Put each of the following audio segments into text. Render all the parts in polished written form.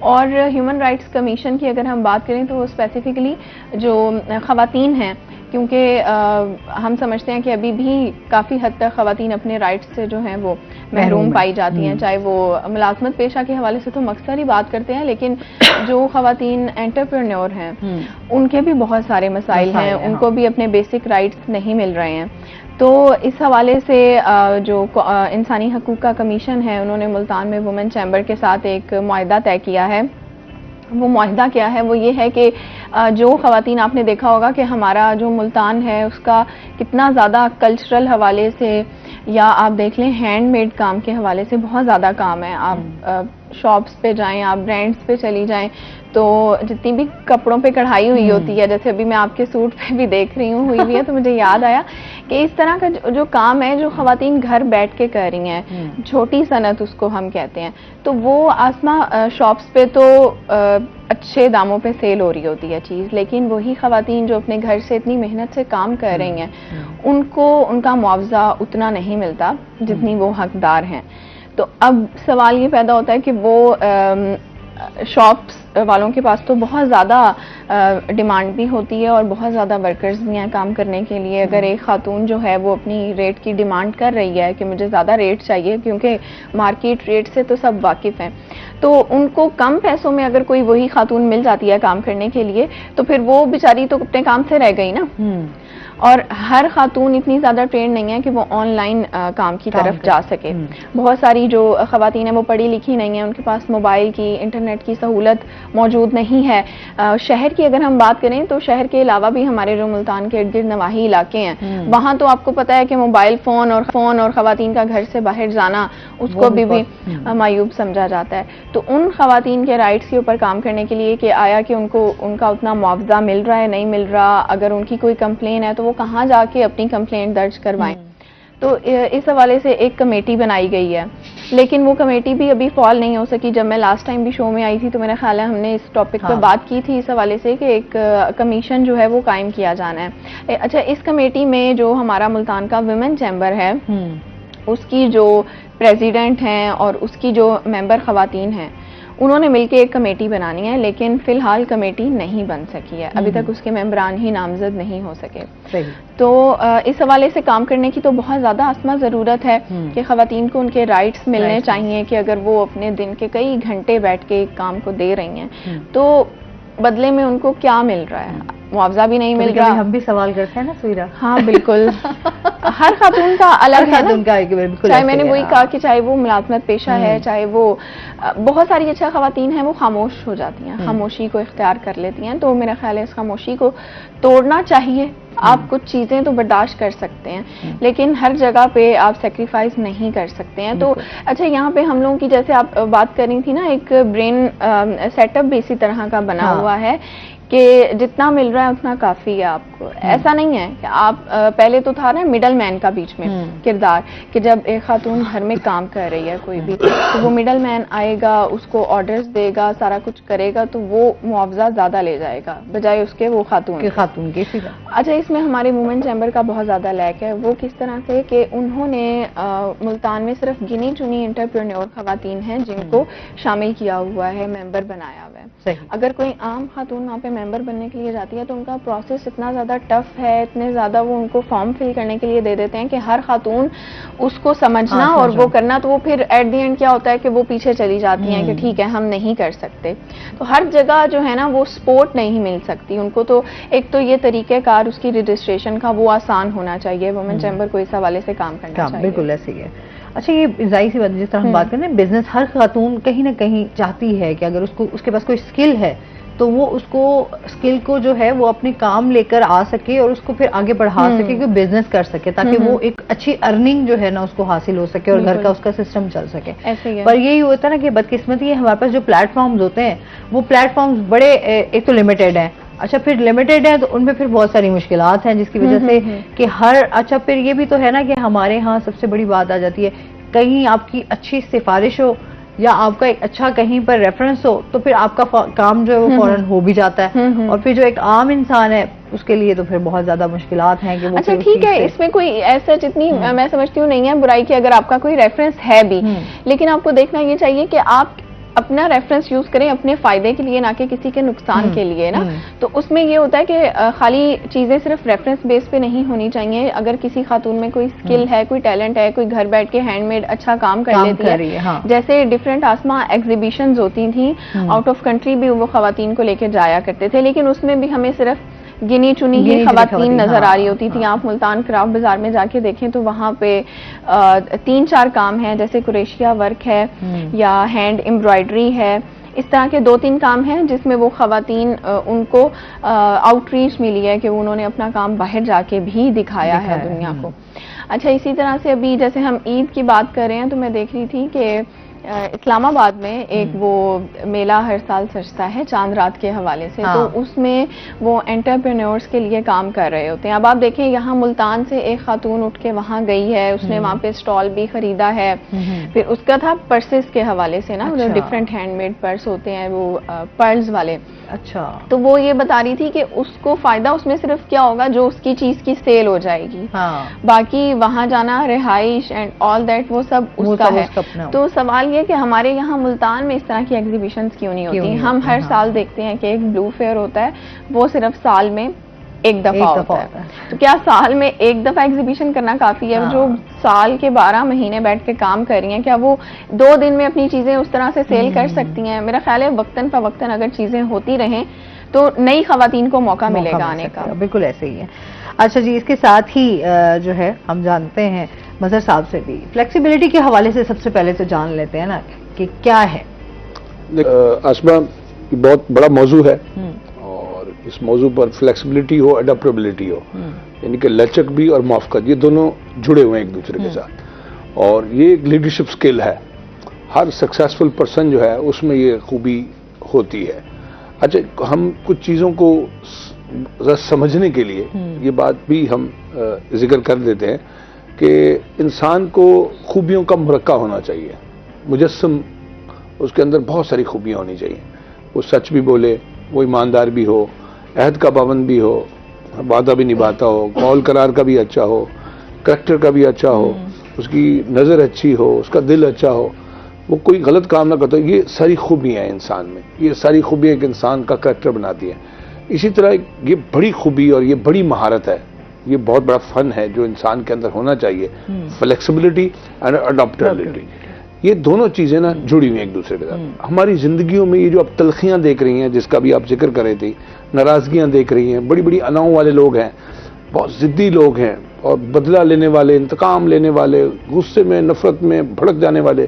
اور human rights commission کی اگر ہم بات کریں تو وہ اسپیسیفکلی جو خواتین ہیں، کیونکہ ہم سمجھتے ہیں کہ ابھی بھی کافی حد تک خواتین اپنے رائٹس سے جو ہیں وہ محروم پائی جاتی ہیں، چاہے وہ ملازمت پیشہ کے حوالے سے تو اکثر ہی بات کرتے ہیں، لیکن جو خواتین انٹرپرینور ہیں ان کے بھی بہت سارے مسائل ہیں، ان کو بھی اپنے بیسک رائٹس نہیں مل رہے ہیں. تو اس حوالے سے جو انسانی حقوق کا کمیشن ہے، انہوں نے ملتان میں وومن چیمبر کے ساتھ ایک معاہدہ طے کیا ہے. وہ معاہدہ کیا ہے؟ وہ یہ ہے کہ جو خواتین، آپ نے دیکھا ہوگا کہ ہمارا جو ملتان ہے اس کا کتنا زیادہ کلچرل حوالے سے یا آپ دیکھ لیں ہینڈ میڈ کام کے حوالے سے بہت زیادہ کام ہے. آپ شاپس پہ جائیں، آپ برانڈس پہ چلی جائیں تو جتنی بھی کپڑوں پہ کڑھائی ہوئی ہوتی ہے، جیسے ابھی میں آپ کے سوٹ پہ بھی دیکھ رہی ہوں ہوئی بھی ہے، تو مجھے یاد آیا کہ اس طرح کا جو کام ہے جو خواتین گھر بیٹھ کے کر رہی ہیں، چھوٹی صنعت اس کو ہم کہتے ہیں، تو وہ آسما شاپس پہ تو اچھے داموں پہ سیل ہو رہی ہوتی ہے چیز، لیکن وہی خواتین جو اپنے گھر سے اتنی محنت سے کام کر رہی ہیں ان کو ان کا معاوضہ اتنا نہیں ملتا جتنی وہ حقدار ہیں. تو اب سوال یہ پیدا ہوتا ہے کہ وہ شاپس والوں کے پاس تو بہت زیادہ ڈیمانڈ بھی ہوتی ہے اور بہت زیادہ ورکرز بھی ہیں کام کرنے کے لیے. اگر ایک خاتون جو ہے وہ اپنی ریٹ کی ڈیمانڈ کر رہی ہے کہ مجھے زیادہ ریٹ چاہیے، کیونکہ مارکیٹ ریٹ سے تو سب واقف ہیں، تو ان کو کم پیسوں میں اگر کوئی وہی خاتون مل جاتی ہے کام کرنے کے لیے تو پھر وہ بیچاری تو اپنے کام سے رہ گئی نا. اور ہر خاتون اتنی زیادہ ٹرینڈ نہیں ہے کہ وہ آن لائن کام کی طرف جا سکے. بہت ساری جو خواتین ہیں وہ پڑھی لکھی نہیں ہیں، ان کے پاس موبائل کی، انٹرنیٹ کی سہولت موجود نہیں ہے. شہر کی اگر ہم بات کریں تو شہر کے علاوہ بھی ہمارے جو ملتان کے ارد گرد نواحی علاقے ہیں وہاں تو آپ کو پتہ ہے کہ موبائل فون اور خواتین کا گھر سے باہر جانا اس کو بھی معیوب سمجھا جاتا ہے. تو ان خواتین کے رائٹس کے اوپر کام کرنے کے لیے کہ آیا کہ ان کا اتنا معاوضہ مل رہا ہے نہیں مل رہا، اگر ان کی کوئی کمپلین ہے تو وہ کہاں جا کے اپنی کمپلینٹ درج کروائیں. تو اس حوالے سے ایک کمیٹی بنائی گئی ہے، لیکن وہ کمیٹی بھی ابھی فعال نہیں ہو سکی. جب میں لاسٹ ٹائم بھی شو میں آئی تھی تو میرا خیال ہے ہم نے اس ٹاپک پہ بات کی تھی اس حوالے سے کہ ایک کمیشن جو ہے وہ قائم کیا جانا ہے. اچھا، اس کمیٹی میں جو ہمارا ملتان کا ویمن چیمبر ہے اس کی جو پریزیڈنٹ ہیں اور اس کی جو ممبر خواتین ہیں انہوں نے مل کے ایک کمیٹی بنانی ہے، لیکن فی الحال کمیٹی نہیں بن سکی ہے، ابھی تک اس کے ممبران ہی نامزد نہیں ہو سکے. تو اس حوالے سے کام کرنے کی تو بہت زیادہ عصمت ضرورت ہے کہ خواتین کو ان کے رائٹس ملنے چاہیے کہ اگر وہ اپنے دن کے کئی گھنٹے بیٹھ کے ایک کام کو دے رہی ہیں تو بدلے میں ان کو کیا مل رہا ہے؟ معاوضہ بھی نہیں مل رہا. ہم بھی سوال کرتے ہیں نا سویرا. ہاں بالکل، ہر خاتون کا الگ ہے نا. چاہے میں نے وہی کہا کہ چاہے وہ ملازمت پیشہ ہے، چاہے وہ بہت ساری اچھا خواتین ہیں وہ خاموش ہو جاتی ہیں، خاموشی کو اختیار کر لیتی ہیں. تو میرا خیال ہے اس خاموشی کو توڑنا چاہیے. آپ کچھ چیزیں تو برداشت کر سکتے ہیں لیکن ہر جگہ پہ آپ سیکریفائز نہیں کر سکتے ہیں. تو اچھا، یہاں پہ ہم لوگوں کی جیسے آپ بات کر رہی تھی نا، ایک برین سیٹ اپ بھی اسی طرح کا بنا ہوا ہے کہ جتنا مل رہا ہے اتنا کافی ہے آپ کو. ایسا نہیں ہے کہ آپ پہلے تو تھا نا مڈل مین کا بیچ میں کردار کہ جب ایک خاتون گھر میں کام کر رہی ہے کوئی بھی تو وہ مڈل مین آئے گا، اس کو آرڈرز دے گا، سارا کچھ کرے گا تو وہ معاوضہ زیادہ لے جائے گا بجائے اس کے وہ خاتون کے. اچھا، اس میں ہمارے وومن چیمبر کا بہت زیادہ لیک ہے. وہ کس طرح سے کہ انہوں نے ملتان میں صرف گنی چنی انٹرپرینور خواتین ہیں جن کو شامل کیا ہوا ہے، ممبر بنایا ہوا ہے. اگر کوئی عام خاتون وہاں پہ ممبر بننے کے لیے جاتی ہے تو ان کا پروسیس اتنا زیادہ ٹف ہے، اتنے زیادہ وہ ان کو فارم فل کرنے کے لیے دے دیتے ہیں کہ ہر خاتون اس کو سمجھنا اور وہ کرنا، تو وہ پھر ایٹ دی اینڈ کیا ہوتا ہے کہ وہ پیچھے چلی جاتی ہیں کہ ٹھیک ہے ہم نہیں کر سکتے. تو ہر جگہ جو ہے نا وہ سپورٹ نہیں مل سکتی ان کو. تو ایک تو یہ طریقہ کار اس کی رجسٹریشن کا وہ آسان ہونا چاہیے. وومن چیمبر کو اس حوالے سے کام کرنا چاہیے. بالکل ایسے ہی ہے. اچھا، یہ ظاہر سی بات جس طرح ہم بات کریں بزنس، ہر خاتون کہیں نہ کہیں چاہتی ہے کہ اگر اس کے پاس کوئی اسکل ہے تو وہ اس کو اسکل کو جو ہے وہ اپنے کام لے کر آ سکے اور اس کو پھر آگے بڑھا سکے کہ بزنس کر سکے تاکہ وہ ایک اچھی ارننگ جو ہے نا اس کو حاصل ہو سکے اور گھر کا اس کا سسٹم چل سکے. پر یہی ہوتا ہے نا کہ بدقسمتی ہے ہمارے پاس جو پلیٹ فارمز ہوتے ہیں وہ پلیٹ فارمز بڑے ایک تو لمیٹیڈ ہیں. اچھا، پھر لمیٹیڈ ہے تو ان میں پھر بہت ساری مشکلات ہیں جس کی وجہ سے کہ اچھا پھر یہ بھی تو ہے نا کہ ہمارے ہاں سب سے بڑی بات آ جاتی ہے کہیں آپ کی اچھی سفارش ہو یا آپ کا ایک اچھا کہیں پر ریفرنس ہو تو پھر آپ کا کام جو ہے وہ فوراً ہو بھی جاتا ہے. اور پھر جو ایک عام انسان ہے اس کے لیے تو پھر بہت زیادہ مشکلات ہیں کہ وہ. اچھا ٹھیک ہے، اس میں کوئی ایسا جتنی میں سمجھتی ہوں نہیں ہے برائی کی اگر آپ کا کوئی ریفرنس ہے بھی، لیکن آپ کو دیکھنا یہ چاہیے کہ آپ اپنا ریفرنس یوز کریں اپنے فائدے کے لیے، نہ کہ کسی کے نقصان کے لیے نا. تو اس میں یہ ہوتا ہے کہ خالی چیزیں صرف ریفرنس بیس پہ نہیں ہونی چاہیے. اگر کسی خاتون میں کوئی اسکل ہے، کوئی ٹیلنٹ ہے، کوئی گھر بیٹھ کے ہینڈ میڈ اچھا کام کر لیتی ہے، جیسے ڈفرینٹ آسما ایگزیبیشنز ہوتی تھیں آؤٹ آف کنٹری بھی وہ خواتین کو لے کے جایا کرتے تھے، لیکن اس میں بھی ہمیں صرف گنی چنی ہی خواتین نظر آ رہی ہوتی تھی. آپ ملتان کرافٹ بازار میں جا کے دیکھیں تو وہاں پہ 3-4 کام ہیں، جیسے کریشیا ورک ہے یا ہینڈ امبرائڈری ہے. اس طرح کے 2-3 کام ہیں جس میں وہ خواتین ان کو آؤٹ ریچ ملی ہے کہ انہوں نے اپنا کام باہر جا کے بھی دکھایا ہے دنیا کو. اچھا، اسی طرح سے ابھی جیسے ہم عید کی بات کر رہے ہیں تو میں دیکھ رہی تھی کہ اسلام آباد میں ایک وہ میلہ ہر سال سجتا ہے چاند رات کے حوالے سے، تو اس میں وہ انٹرپرینورز کے لیے کام کر رہے ہوتے ہیں. اب آپ دیکھیں یہاں ملتان سے ایک خاتون اٹھ کے وہاں گئی ہے، اس نے وہاں پہ اسٹال بھی خریدا ہے. پھر اس کا تھا پرسز کے حوالے سے نا، ڈفرینٹ ہینڈ میڈ پرس ہوتے ہیں وہ پرلز والے. اچھا، تو وہ یہ بتا رہی تھی کہ اس کو فائدہ اس میں صرف کیا ہوگا جو اس کی چیز کی سیل ہو جائے گی، باقی وہاں جانا، رہائش اینڈ آل دیٹ وہ سب اس کا ہے. تو سوال یہ کہ ہمارے یہاں ملتان میں اس طرح کی ایگزیبیشنز کیوں نہیں ہوتی؟ ہم ہر سال دیکھتے ہیں کہ ایک بلو فیئر ہوتا ہے، وہ صرف سال میں ایک دفعہ ہوتا ہے. تو کیا سال میں ایک دفعہ ایگزیبیشن کرنا کافی ہے؟ جو سال کے 12 مہینے بیٹھ کے کام کر رہی ہیں، کیا وہ 2 دن میں اپنی چیزیں اس طرح سے سیل کر سکتی ہیں؟ میرا خیال ہے وقتاً فوقتاً اگر چیزیں ہوتی رہیں تو نئی خواتین کو موقع ملے گا آنے کا. بالکل ایسے ہی ہے. اچھا جی، اس کے ساتھ ہی جو ہے ہم جانتے ہیں مظہر صاحب سے بھی فلیکسیبلٹی کے حوالے سے سب سے پہلے تو جان لیتے ہیں نا کہ کیا ہے. آسما یہ بہت بڑا موضوع ہے، اور اس موضوع پر فلیکسیبلٹی ہو، اڈاپٹیبلٹی ہو، یعنی کہ لچک بھی اور موافقت، یہ دونوں جڑے ہوئے ہیں ایک دوسرے کے ساتھ. اور یہ ایک لیڈرشپ سکل ہے، ہر سکسیسفل پرسن جو ہے اس میں یہ خوبی ہوتی ہے. اچھا، ہم کچھ چیزوں کو سمجھنے کے لیے یہ بات بھی ہم ذکر کر دیتے ہیں کہ انسان کو خوبیوں کا مرکہ ہونا چاہیے، مجسم اس کے اندر بہت ساری خوبیاں ہونی چاہیے. وہ سچ بھی بولے، وہ ایماندار بھی ہو، عہد کا پابند بھی ہو، وعدہ بھی نبھاتا ہو، قول قرار کا بھی اچھا ہو، کریکٹر کا بھی اچھا ہو، اس کی نظر اچھی ہو، اس کا دل اچھا ہو، وہ کوئی غلط کام نہ کرتا. یہ ساری خوبیاں ہیں انسان میں، یہ ساری خوبیاں ایک انسان کا کریکٹر بناتی ہیں. اسی طرح یہ بڑی خوبی اور یہ بڑی مہارت ہے، یہ بہت بڑا فن ہے جو انسان کے اندر ہونا چاہیے، فلیکسیبلٹی اینڈ اڈاپٹیبلٹی. یہ دونوں چیزیں نا جڑی ہوئی ہیں ایک دوسرے کے ساتھ. ہماری زندگیوں میں یہ جو اب تلخیاں دیکھ رہی ہیں، جس کا بھی آپ ذکر کر رہے تھے، ناراضگیاں دیکھ رہی ہیں، بڑی بڑی اناؤں والے لوگ ہیں، بہت ضدی لوگ ہیں، اور بدلہ لینے والے، انتقام لینے والے، غصے میں نفرت میں بھڑک جانے والے،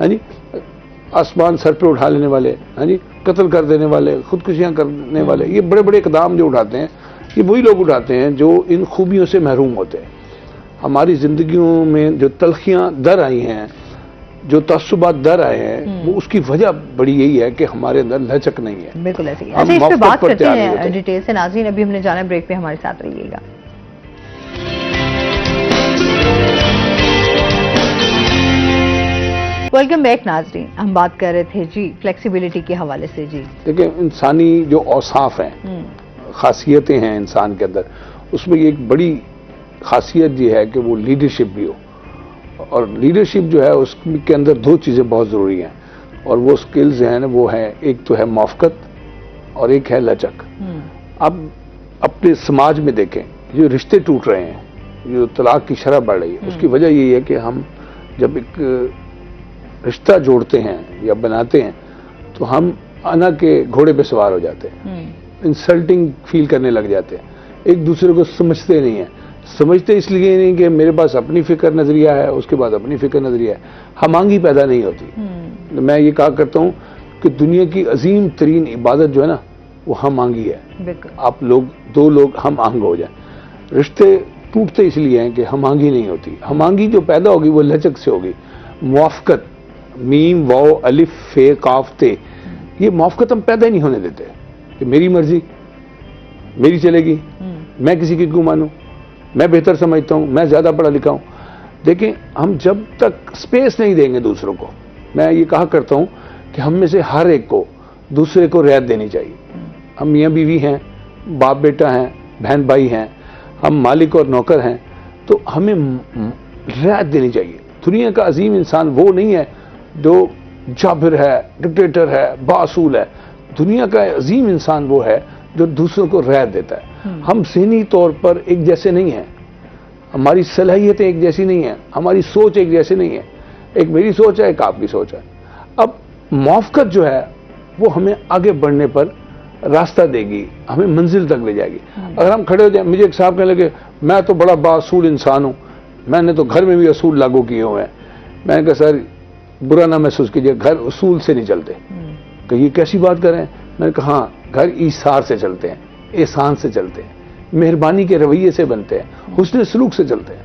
ہاں جی، آسمان سر پہ اٹھا لینے والے، ہاں جی، قتل کر دینے والے، خودکشیاں کرنے والے، یہ بڑے بڑے اقدام جو اٹھاتے ہیں، یہ وہی لوگ اٹھاتے ہیں جو ان خوبیوں سے محروم ہوتے ہیں. ہماری زندگیوں میں جو تلخیاں در آئی ہیں، جو تعصبات در آئے ہیں، وہ اس کی وجہ بڑی یہی ہے کہ ہمارے اندر لچک نہیں ہے. بالکل ایسے ہی. اچھا، اس پہ بات کرتے ہیں ڈیٹیل سے. ناظرین ابھی ہم نے جانا بریک پہ، ہمارے ساتھ رہیے گا. ویلکم بیک ناظرین. ہم بات کر رہے تھے جی فلیکسیبلٹی کے حوالے سے. جی دیکھیں، انسانی جو اوصاف ہیں، خاصیتیں ہیں انسان کے اندر، اس میں ایک بڑی خاصیت یہ ہے کہ وہ لیڈرشپ بھی ہو. اور لیڈرشپ جو ہے اس کے اندر 2 چیزیں بہت ضروری ہیں، اور وہ سکلز ہیں وہ ہیں، ایک تو ہے موافقت اور ایک ہے لچک. اب اپنے سماج میں دیکھیں، جو رشتے ٹوٹ رہے ہیں، جو طلاق کی شرح بڑھ رہی ہے، اس کی وجہ یہی ہے کہ ہم جب ایک رشتہ جوڑتے ہیں یا بناتے ہیں تو ہم انا کے گھوڑے پہ سوار ہو جاتے ہیں، انسلٹنگ فیل کرنے لگ جاتے ہیں، ایک دوسرے کو سمجھتے نہیں ہیں. سمجھتے اس لیے نہیں کہ میرے پاس اپنی فکر نظریہ ہے، اس کے بعد اپنی فکر نظریہ ہے، ہم آہنگی پیدا نہیں ہوتی. میں یہ کہا کرتا ہوں کہ دنیا کی عظیم ترین عبادت جو ہے نا، وہ ہم آہنگی ہے. آپ لوگ 2 لوگ ہم آہنگ ہو جائیں. رشتے ٹوٹتے اس لیے ہیں کہ ہم آہنگی نہیں ہوتی. ہم آہنگی جو پیدا ہوگی وہ لچک سے ہوگی. موافقت، میم واو الف فے قاف تے، یہ موافقت ہم پیدا ہی نہیں ہونے دیتے کہ میری مرضی میری چلے گی، میں کسی کی کیوں مانوں، میں بہتر سمجھتا ہوں، میں زیادہ پڑھا لکھا ہوں. دیکھیں، ہم جب تک سپیس نہیں دیں گے دوسروں کو، میں یہ کہا کرتا ہوں کہ ہم میں سے ہر ایک کو دوسرے کو رعایت دینی چاہیے. ہم میاں بیوی ہیں، باپ بیٹا ہیں، بہن بھائی ہیں، ہم مالک اور نوکر ہیں، تو ہمیں رعایت دینی چاہیے. دنیا کا عظیم انسان وہ نہیں ہے جو جابر ہے, ڈکٹیٹر ہے, باصول ہے. دنیا کا عظیم انسان وہ ہے جو دوسروں کو رعایت دیتا ہے. ہم ذہنی طور پر ایک جیسے نہیں ہیں, ہماری صلاحیتیں ایک جیسی نہیں ہیں, ہماری سوچ ایک جیسی نہیں ہے. ایک میری سوچ ہے, ایک آپ کی سوچ ہے. اب موافقت جو ہے وہ ہمیں آگے بڑھنے پر راستہ دے گی, ہمیں منزل تک لے جائے گی. اگر ہم کھڑے ہو جائیں, مجھے ایک صاحب کہنے لگے میں تو بڑا باصول انسان ہوں, میں نے تو گھر میں بھی اصول لاگو کیے ہوئے ہیں. میں نے کہا سر برا نہ محسوس کیجیے, گھر اصول سے نہیں چلتے. کہ یہ کیسی بات کر رہے ہیں؟ میں نے کہا ہاں, گھر ایثار سے چلتے ہیں, احسان سے چلتے ہیں, مہربانی کے رویے سے بنتے ہیں, حسن سلوک سے چلتے ہیں.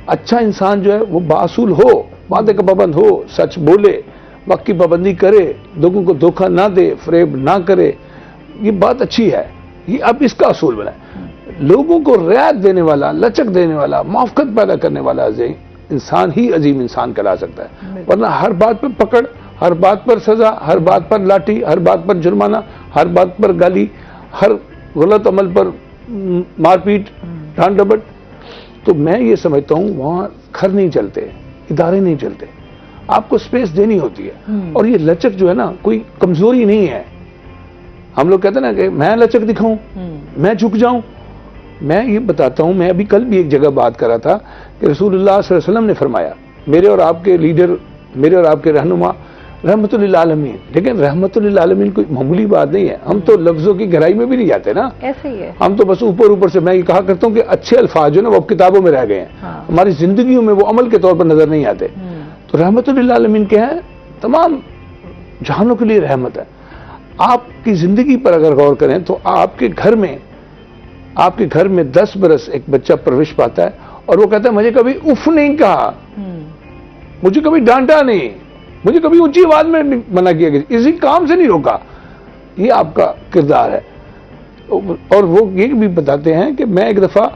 اچھا انسان جو ہے وہ باصول ہو, وعدے کا پابند ہو, سچ بولے, وقت کی پابندی کرے, لوگوں کو دھوکہ نہ دے, فریب نہ کرے. یہ بات اچھی ہے, یہ اب اس کا اصول بنا ہے. لوگوں کو رعایت دینے والا, لچک دینے والا, موافقت پیدا کرنے والا انسان ہی عظیم انسان کہلا سکتا ہے. ورنہ ہر بات پر پکڑ, ہر بات پر سزا, ہر بات پر لاٹھی, ہر بات پر جرمانہ, ہر بات پر گالی, ہر غلط عمل پر مار پیٹ, ڈانٹ ڈپٹ. تو میں یہ سمجھتا ہوں وہاں گھر نہیں چلتے, ادارے نہیں چلتے. آپ کو سپیس دینی ہوتی ہے. اور یہ لچک جو ہے نا کوئی کمزوری نہیں ہے. ہم لوگ کہتے ہیں نا کہ میں لچک دکھاؤں, میں جھک جاؤں. میں یہ بتاتا ہوں, میں ابھی کل بھی ایک جگہ بات کر رہا تھا کہ رسول اللہ صلی اللہ علیہ وسلم نے فرمایا, میرے اور آپ کے لیڈر, میرے اور آپ کے رہنما رحمت للعالمین. لیکن رحمت للعالمین کوئی معمولی بات نہیں ہے. ہم تو لفظوں کی گہرائی میں بھی نہیں جاتے نا, ایسے ہی ہے. ہم تو بس اوپر سے. میں یہ کہا کرتا ہوں کہ اچھے الفاظ جو نا وہ اب کتابوں میں رہ گئے ہیں, ہماری زندگیوں میں وہ عمل کے طور پر نظر نہیں آتے. تو رحمت للعالمین کیا ہے؟ تمام جہانوں کے لیے رحمت ہے. آپ کی زندگی پر اگر غور کریں تو آپ کے گھر میں 10 برس ایک بچہ پرورش پاتا ہے اور وہ کہتا ہے مجھے کبھی اف نہیں کہا, مجھے کبھی ڈانٹا نہیں, مجھے کبھی اونچی آواز میں منع کیا گیا, اسی کام سے نہیں روکا. یہ آپ کا کردار ہے. اور وہ یہ بھی بتاتے ہیں کہ میں ایک دفعہ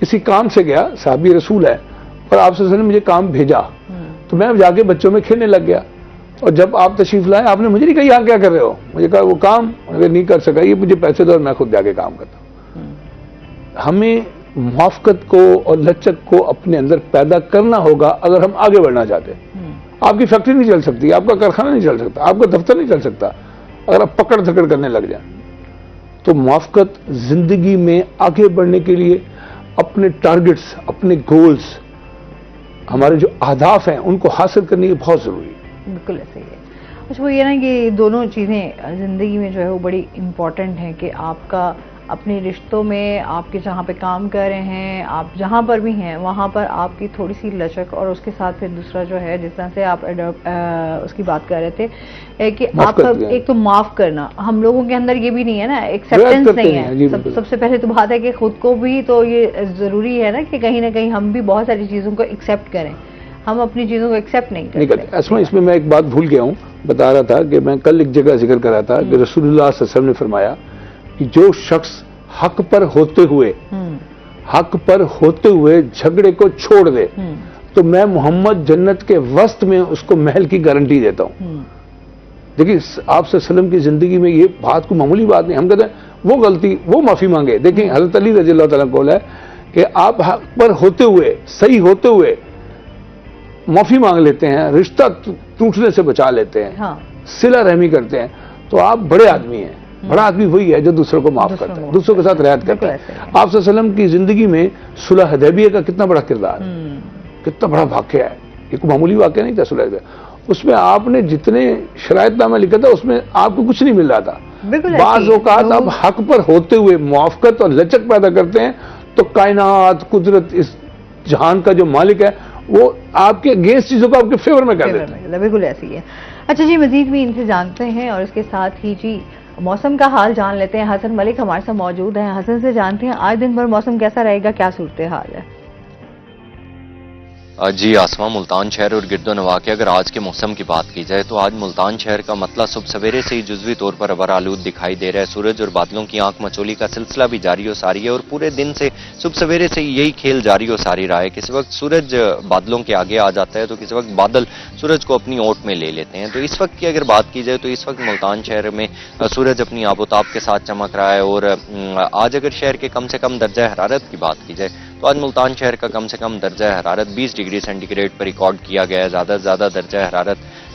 کسی کام سے گیا, صحابی رسول ہے, اور آپ صلی اللہ علیہ وسلم نے مجھے کام بھیجا, تو میں جا کے بچوں میں کھیلنے لگ گیا. اور جب آپ تشریف لائے آپ نے مجھے نہیں کہا یہاں کیا کر رہے ہو, مجھے کہا وہ کام اگر نہیں کر سکا, یہ مجھے پیسے دو اور میں خود جا کے کام کرتا ہوں. ہمیں موافقت کو اور لچک کو اپنے اندر پیدا کرنا ہوگا اگر ہم آگے بڑھنا چاہتے ہیں. آپ کی فیکٹری نہیں چل سکتی, آپ کا کارخانہ نہیں چل سکتا, آپ کا دفتر نہیں چل سکتا اگر آپ پکڑ دھکڑ کرنے لگ جائیں. تو موافقت زندگی میں آگے بڑھنے کے لیے اپنے ٹارگٹس, اپنے گولز, ہمارے جو اہداف ہیں ان کو حاصل کرنے کی بہت ضروری ہے. بالکل ایسے ہی ہے. اچھا وہ یہ نا کہ دونوں چیزیں زندگی میں جو ہے وہ بڑی امپورٹنٹ ہیں کہ آپ کا اپنے رشتوں میں, آپ کے جہاں پہ کام کر رہے ہیں, آپ جہاں پر بھی ہیں وہاں پر آپ کی تھوڑی سی لچک, اور اس کے ساتھ پھر دوسرا جو ہے جس طرح سے آپ اس کی بات کر رہے تھے کہ آپ کا ایک تو معاف کرنا, ہم لوگوں کے اندر یہ بھی نہیں ہے نا, ایکسیپٹنس نہیں ہے. سب سے پہلے تو بات ہے کہ خود کو بھی تو یہ ضروری ہے نا کہ کہیں نہ کہیں ہم بھی بہت ساری چیزوں کو ایکسیپٹ کریں. ہم اپنی چیزوں کو ایکسیپٹ نہیں کرتے. اس میں ایک بات بھول گیا ہوں, بتا رہا تھا کہ میں کل ایک جگہ ذکر کر رہا تھا کہ رسول اللہ صلی اللہ علیہ وسلم نے فرمایا کہ جو شخص حق پر ہوتے ہوئے جھگڑے کو چھوڑ دے تو میں محمد جنت کے وسط میں اس کو محل کی گارنٹی دیتا ہوں. دیکھیے آپ صلی اللہ علیہ وسلم کی زندگی میں یہ بات کو معمولی بات نہیں. ہم کہتے ہیں وہ غلطی, وہ معافی مانگے. دیکھیں حضرت علی رضی اللہ تعالیٰ قول ہے کہ آپ حق پر ہوتے ہوئے, صحیح ہوتے ہوئے معافی مانگ لیتے ہیں, رشتہ ٹوٹنے سے بچا لیتے ہیں, صلہ رحمی کرتے ہیں, تو آپ بڑے آدمی ہیں. بڑا آدمی وہی ہے جو دوسروں کو معاف کرتا ہے, دوسروں کے ساتھ رعایت کرتا ہے. آپ صلی اللہ علیہ وسلم کی زندگی میں صلح حدیبیہ کا کتنا بڑا کردار ہے, کتنا بڑا واقعہ ہے. یہ کوئی معمولی واقعہ نہیں تھا صلح حدیبیہ. اس میں آپ نے جتنے شرائط نامہ لکھا تھا اس میں آپ کو کچھ نہیں مل رہا تھا. بعض اوقات آپ حق پر ہوتے ہوئے موافقت اور لچک پیدا کرتے ہیں تو کائنات, قدرت, اس جہان کا جو مالک ہے وہ آپ کے اگینسٹ چیزوں کو آپ کے فیور میں کر دیتا ہے. بالکل ایسی ہے. اچھا جی, مزید بھی ان سے جانتے ہیں اور اس کے ساتھ ہی جی موسم کا حال جان لیتے ہیں. حسن ملک ہمارے ساتھ موجود ہیں. حسن سے جانتے ہیں آج دن بھر موسم کیسا رہے گا, کیا صورتحال ہے؟ جی آسما, ملتان شہر اور گرد و نواح کے اگر آج کے موسم کی بات کی جائے تو آج ملتان شہر کا مطلع صبح سویرے سے ہی جزوی طور پر ابر آلود دکھائی دے رہا ہے. سورج اور بادلوں کی آنکھ مچولی کا سلسلہ بھی جاری و ساری ہے اور پورے دن سے صبح سویرے سے یہی کھیل جاری و ساری رہا ہے. کسی وقت سورج بادلوں کے آگے آ جاتا ہے تو کسی وقت بادل سورج کو اپنی اوٹ میں لے لیتے ہیں. تو اس وقت کی اگر بات کی جائے تو اس وقت ملتان شہر میں سورج اپنی آب و تاب کے ساتھ چمک رہا ہے. اور آج اگر شہر کے کم سے کم درجہ حرارت کی بات کی جائے تو آج ملتان شہر کا کم سے کم درجہ حرارت 20 ڈگری سینٹی گریڈ پر ریکارڈ کیا گیا ہے. زیادہ سے زیادہ درجہ حرارت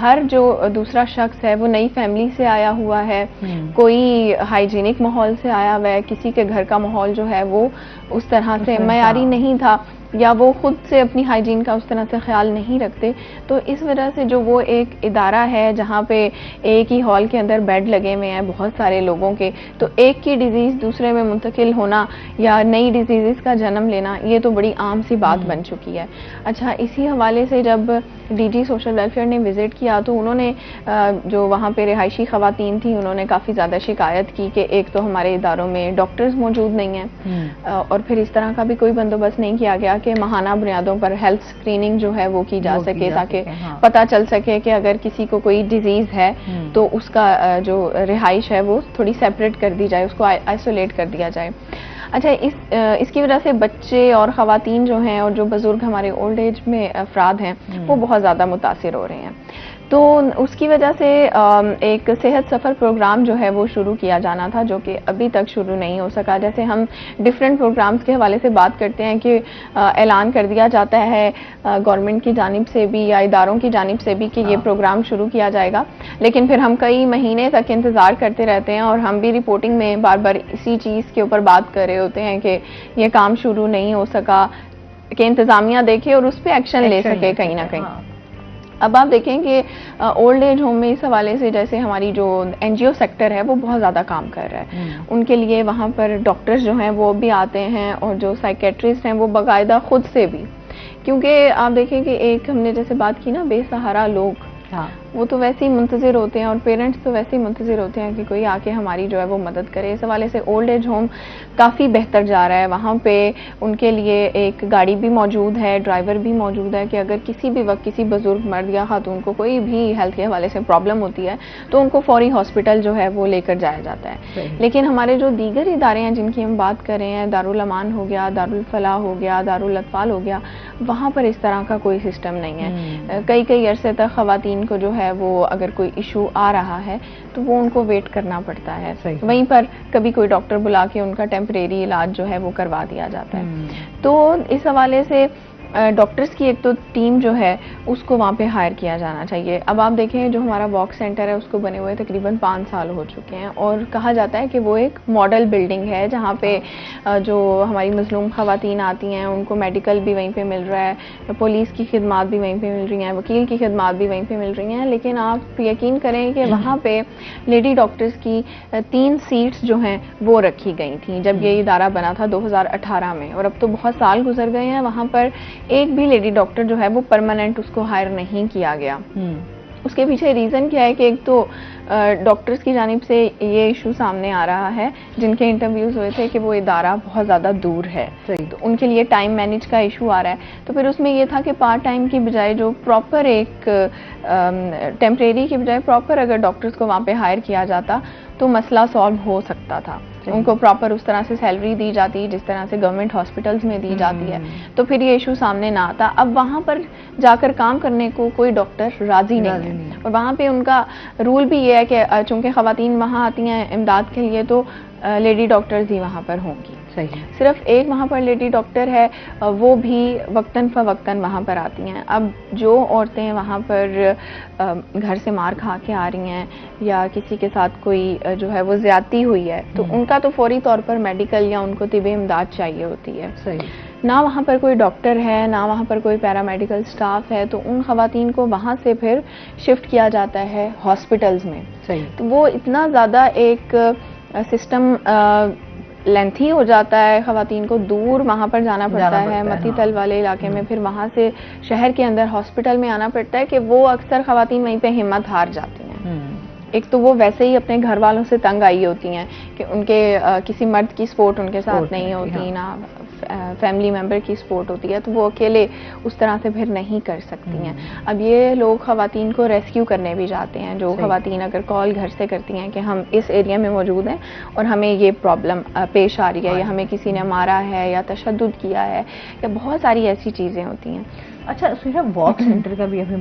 ہر جو دوسرا شخص ہے وہ نئی فیملی سے آیا ہوا ہے, کوئی ہائیجینک ماحول سے آیا ہوا ہے, کسی کے گھر کا ماحول جو ہے وہ اس طرح سے معیاری نہیں تھا, یا وہ خود سے اپنی ہائیجین کا اس طرح سے خیال نہیں رکھتے. تو اس وجہ سے جو وہ ایک ادارہ ہے جہاں پہ ایک ہی ہال کے اندر بیڈ لگے ہوئے ہیں بہت سارے لوگوں کے, تو ایک کی ڈیزیز دوسرے میں منتقل ہونا یا نئی ڈیزیز کا جنم لینا یہ تو بڑی عام سی بات بن چکی ہے. اچھا, اسی حوالے سے جب ڈی جی سوشل ویلفیئر نے وزٹ کیا تو انہوں نے جو وہاں پہ رہائشی خواتین تھیں انہوں نے کافی زیادہ شکایت کی کہ ایک تو ہمارے اداروں میں ڈاکٹرز موجود نہیں ہیں, اور پھر اس طرح کا بھی کوئی بندوبست نہیں کیا گیا کہ ماہانہ بنیادوں پر ہیلتھ اسکریننگ جو ہے وہ کی جا سکے, تاکہ پتہ چل سکے کہ اگر کسی کو کوئی ڈیزیز ہے تو اس کا جو رہائش ہے وہ تھوڑی سیپریٹ کر دی جائے, اس کو آئسولیٹ کر دیا جائے. اچھا, اس کی وجہ سے بچے اور خواتین جو ہیں اور جو بزرگ ہمارے اولڈ ایج میں افراد ہیں وہ بہت زیادہ متاثر ہو رہے ہیں. تو اس کی وجہ سے ایک صحت سفر پروگرام جو ہے وہ شروع کیا جانا تھا جو کہ ابھی تک شروع نہیں ہو سکا. جیسے ہم ڈفرینٹ پروگرامز کے حوالے سے بات کرتے ہیں کہ اعلان کر دیا جاتا ہے گورنمنٹ کی جانب سے بھی یا اداروں کی جانب سے بھی کہ یہ پروگرام شروع کیا جائے گا, لیکن پھر ہم کئی مہینے تک انتظار کرتے رہتے ہیں اور ہم بھی رپورٹنگ میں بار بار اسی چیز کے اوپر بات کر رہے ہوتے ہیں کہ یہ کام شروع نہیں ہو سکا کہ انتظامیہ دیکھے اور اس پہ ایکشن لے سکے کہیں نہ کہیں. اب آپ دیکھیں کہ اولڈ ایج ہوم میں اس حوالے سے جیسے ہماری جو این جی او سیکٹر ہے وہ بہت زیادہ کام کر رہا ہے. ان کے لیے وہاں پر ڈاکٹرز جو ہیں وہ بھی آتے ہیں اور جو سائیکیٹرسٹ ہیں وہ باقاعدہ خود سے بھی, کیونکہ آپ دیکھیں کہ ایک ہم نے جیسے بات کی نا بے سہارا لوگ, وہ تو ویسے ہی منتظر ہوتے ہیں اور پیرنٹس تو ویسے ہی منتظر ہوتے ہیں کہ کوئی آ کے ہماری جو ہے وہ مدد کرے. اس حوالے سے اولڈ ایج ہوم کافی بہتر جا رہا ہے. وہاں پہ ان کے لیے ایک گاڑی بھی موجود ہے, ڈرائیور بھی موجود ہے کہ اگر کسی بھی وقت کسی بزرگ مرد یا خاتون کو کوئی بھی ہیلتھ کے حوالے سے پرابلم ہوتی ہے تو ان کو فوری ہاسپٹل جو ہے وہ لے کر جایا جاتا ہے. لیکن ہمارے جو دیگر ادارے ہیں جن کی ہم بات کر رہے ہیں, دارالامان ہو گیا, دارالفلاح ہو گیا, دارالاطفال ہو گیا, وہاں پر اس طرح کا کوئی سسٹم نہیں ہے. کئی عرصے تک خواتین کو جو ہے وہ اگر کوئی ایشو آ رہا ہے تو وہ ان کو ویٹ کرنا پڑتا ہے, وہیں پر کبھی کوئی ڈاکٹر بلا کے ان کا ٹیمپریری علاج جو ہے وہ کروا دیا جاتا ہے. تو اس حوالے سے ڈاکٹرز کی ایک تو ٹیم جو ہے اس کو وہاں پہ ہائر کیا جانا چاہیے. اب آپ دیکھیں جو ہمارا واک سینٹر ہے اس کو بنے ہوئے تقریباً 5 سال ہو چکے ہیں اور کہا جاتا ہے کہ وہ ایک ماڈل بلڈنگ ہے جہاں پہ جو ہماری مظلوم خواتین آتی ہیں ان کو میڈیکل بھی وہیں پہ مل رہا ہے, پولیس کی خدمات بھی وہیں پہ مل رہی ہیں, وکیل کی خدمات بھی وہیں پہ مل رہی ہیں. لیکن آپ یقین کریں کہ وہاں پہ لیڈی ڈاکٹرز کی 3 سیٹس جو ہیں وہ رکھی گئی تھیں جب یہ ادارہ بنا تھا 2018 میں, اور اب تو بہت سال گزر گئے ہیں. وہاں پر ایک بھی لیڈی ڈاکٹر جو ہے وہ پرماننٹ اس کو ہائر نہیں کیا گیا. اس کے پیچھے ریزن کیا ہے کہ ایک تو ڈاکٹرز کی جانب سے یہ ایشو سامنے آ رہا ہے جن کے انٹرویوز ہوئے تھے کہ وہ ادارہ بہت زیادہ دور ہے, تو ان کے لیے ٹائم مینیج کا ایشو آ رہا ہے. تو پھر اس میں یہ تھا کہ پارٹ ٹائم کی بجائے جو پراپر ایک ٹیمپریری کی بجائے پراپر اگر ڈاکٹرز کو وہاں پہ ہائر کیا جاتا تو مسئلہ سالو ہو سکتا تھا. ان کو پراپر اس طرح سے سیلری دی جاتی جس طرح سے گورنمنٹ ہاسپٹلز میں دی جاتی ہے, تو پھر یہ ایشو سامنے نہ آتا. اب وہاں پر جا کر کام کرنے کو کوئی ڈاکٹر راضی نہیں ہے, اور وہاں پہ ان کا رول بھی یہ ہے کہ چونکہ خواتین وہاں آتی ہیں امداد کے لیے تو لیڈی ڈاکٹرز ہی وہاں پر ہوں گی. صرف ایک وہاں پر لیڈی ڈاکٹر ہے, وہ بھی وقتاً فوقتاً وہاں پر آتی ہیں. اب جو عورتیں وہاں پر گھر سے مار کھا کے آ رہی ہیں یا کسی کے ساتھ کوئی جو ہے وہ زیادتی ہوئی ہے تو ان کا تو فوری طور پر میڈیکل یا ان کو طبی امداد چاہیے ہوتی ہے. نہ وہاں پر کوئی ڈاکٹر ہے, نہ وہاں پر کوئی پیرامیڈیکل سٹاف ہے, تو ان خواتین کو وہاں سے پھر شفٹ کیا جاتا ہے ہاسپٹلز میں. تو وہ اتنا زیادہ ایک سسٹم لینتھی ہو جاتا ہے, خواتین کو دور وہاں پر جانا پڑتا ہے متی تل والے علاقے میں, پھر وہاں سے شہر کے اندر ہاسپٹل میں آنا پڑتا ہے کہ وہ اکثر خواتین وہیں پہ ہمت ہار جاتی ہیں. ایک تو وہ ویسے ہی اپنے گھر والوں سے تنگ آئی ہوتی ہیں کہ ان کے کسی مرد کی سپورٹ ان کے ساتھ نہیں ہوتی, نہ فیملی ممبر کی سپورٹ ہوتی ہے, تو وہ اکیلے اس طرح سے پھر نہیں کر سکتی ہیں. اب یہ لوگ خواتین کو ریسکیو کرنے بھی جاتے ہیں, جو خواتین اگر کال گھر سے کرتی ہیں کہ ہم اس ایریا میں موجود ہیں اور ہمیں یہ پرابلم پیش آ رہی ہے, یا ہمیں کسی نے مارا ہے یا تشدد کیا ہے, یا بہت ساری ایسی چیزیں ہوتی ہیں. اچھا سیرا, واک سینٹر کا بھی ابھی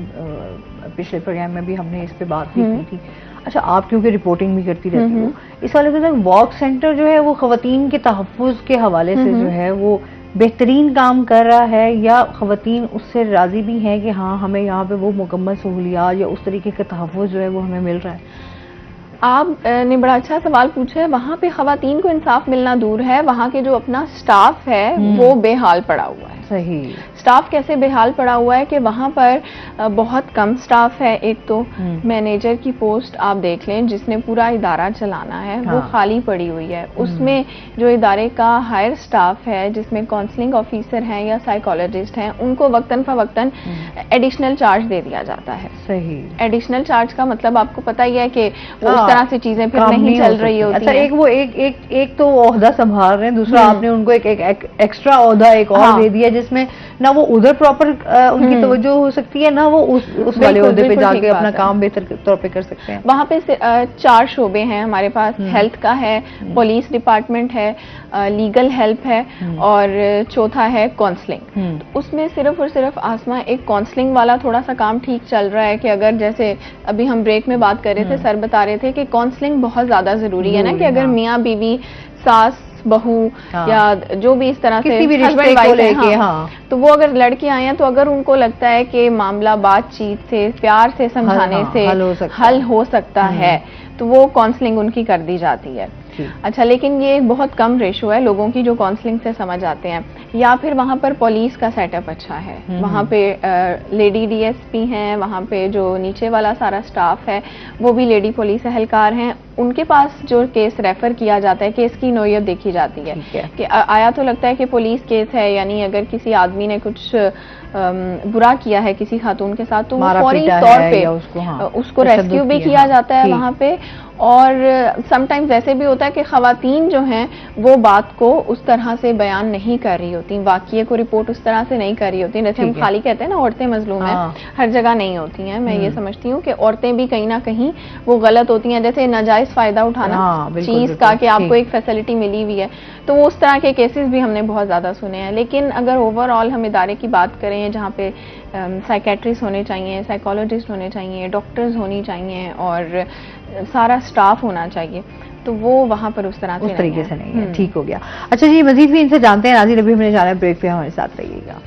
پچھلے پروگرام میں بھی ہم نے اس پہ بات کی تھی. اچھا, آپ کیونکہ رپورٹنگ بھی کرتی رہتی ہو, اس والے کے واک سینٹر جو ہے وہ خواتین کے تحفظ کے حوالے سے جو ہے وہ بہترین کام کر رہا ہے یا خواتین اس سے راضی بھی ہیں کہ ہاں ہمیں یہاں پہ وہ مکمل سہولیات یا اس طریقے کا تحفظ جو ہے وہ ہمیں مل رہا ہے؟ آپ نے بڑا اچھا سوال پوچھا ہے. وہاں پہ خواتین کو انصاف ملنا دور ہے, وہاں کے جو اپنا سٹاف ہے وہ بے حال پڑا ہوا ہے. صحیح. سٹاف کیسے بے حال پڑا ہوا ہے کہ وہاں پر بہت کم سٹاف ہے. ایک تو مینیجر کی پوسٹ آپ دیکھ لیں جس نے پورا ادارہ چلانا ہے وہ خالی پڑی ہوئی ہے. اس میں جو ادارے کا ہائر سٹاف ہے جس میں کاؤنسلنگ آفیسر ہیں یا سائیکالوجسٹ ہیں ان کو وقتاً فوقتاً ایڈیشنل چارج دے دیا جاتا ہے. صحیح. ایڈیشنل چارج کا مطلب آپ کو پتہ ہی ہے کہ وہ اس طرح سے چیزیں پھر نہیں چل رہی ہوتی ہیں. اچھا, ایک وہ ایک تو عہدہ سنبھال رہے ہیں, دوسرا آپ نے ان کو ایک ایکسٹرا عہدہ ایک اور دے دیا جس میں نہ وہ ادھر پراپر ان کی توجہ ہو سکتی ہے نہ وہ اس والے عہدے پہ جا کے اپنا کام بہتر طور پہ کر سکتے ہیں. وہاں پہ 4 شعبے ہیں ہمارے پاس. ہیلتھ کا ہے, پولیس ڈپارٹمنٹ ہے, لیگل ہیلپ ہے اور چوتھا ہے کاؤنسلنگ. اس میں صرف اور صرف آسما ایک کاؤنسلنگ والا تھوڑا سا کام ٹھیک چل رہا ہے کہ اگر جیسے ابھی ہم بریک میں بات کر رہے تھے, سر بتا رہے تھے کہ کاؤنسلنگ بہت زیادہ ضروری ہے نا, کہ اگر میاں بیوی, ساس بہو یا جو بھی اس طرح سے ہسبینڈ وائف ہے تو وہ اگر لڑکے آئے ہیں تو اگر ان کو لگتا ہے کہ معاملہ بات چیت سے پیار سے سمجھانے سے حل ہو سکتا ہے تو وہ کاؤنسلنگ ان کی کر دی جاتی ہے. اچھا, لیکن یہ بہت کم ریشو ہے لوگوں کی جو کاؤنسلنگ سے سمجھ آتے ہیں. یا پھر وہاں پر پولیس کا سیٹ اپ اچھا ہے, وہاں پہ لیڈی ڈی ایس پی ہیں, وہاں پہ جو نیچے والا سارا سٹاف ہے وہ بھی لیڈی پولیس اہلکار ہیں. ان کے پاس جو کیس ریفر کیا جاتا ہے کیس کی نوعیت دیکھی جاتی ہے کہ آیا تو لگتا ہے کہ پولیس کیس ہے, یعنی اگر کسی آدمی نے کچھ برا کیا ہے کسی خاتون کے ساتھ تو فوری طور پہ اس کو ریسکیو بھی کیا جاتا ہے وہاں پہ. اور سم ٹائمز ایسے بھی ہوتا ہے کہ خواتین جو ہیں وہ بات کو اس طرح سے بیان نہیں کر رہی ہوتی, واقعے کو رپورٹ اس طرح سے نہیں کر رہی ہوتی. جیسے ہم خالی کہتے ہیں نا عورتیں مظلوم ہیں, ہر جگہ نہیں ہوتی ہیں. میں یہ سمجھتی ہوں کہ عورتیں بھی کہیں نہ کہیں وہ غلط ہوتی ہیں, جیسے ناجائز فائدہ اٹھانا چیز کا کہ آپ کو ایک فیسلٹی ملی ہوئی ہے, تو وہ اس طرح کے کیسز بھی ہم نے بہت زیادہ سنے ہیں. لیکن اگر اوور آل ہم ادارے کی بات کریں جہاں پہ سائیکیٹرسٹ ہونے چاہیے, سائیکالوجسٹ ہونے چاہیے, ڈاکٹرز ہونی چاہیے اور سارا سٹاف ہونا چاہیے, تو وہ وہاں پر اس طرح سے اس طریقے سے نہیں ہے. ٹھیک ہو گیا. اچھا جی, مزید بھی ان سے جانتے ہیں. ناظرین ابھی ہم نے جانا ہے بریک پہ, ہمارے ساتھ رہیے گا.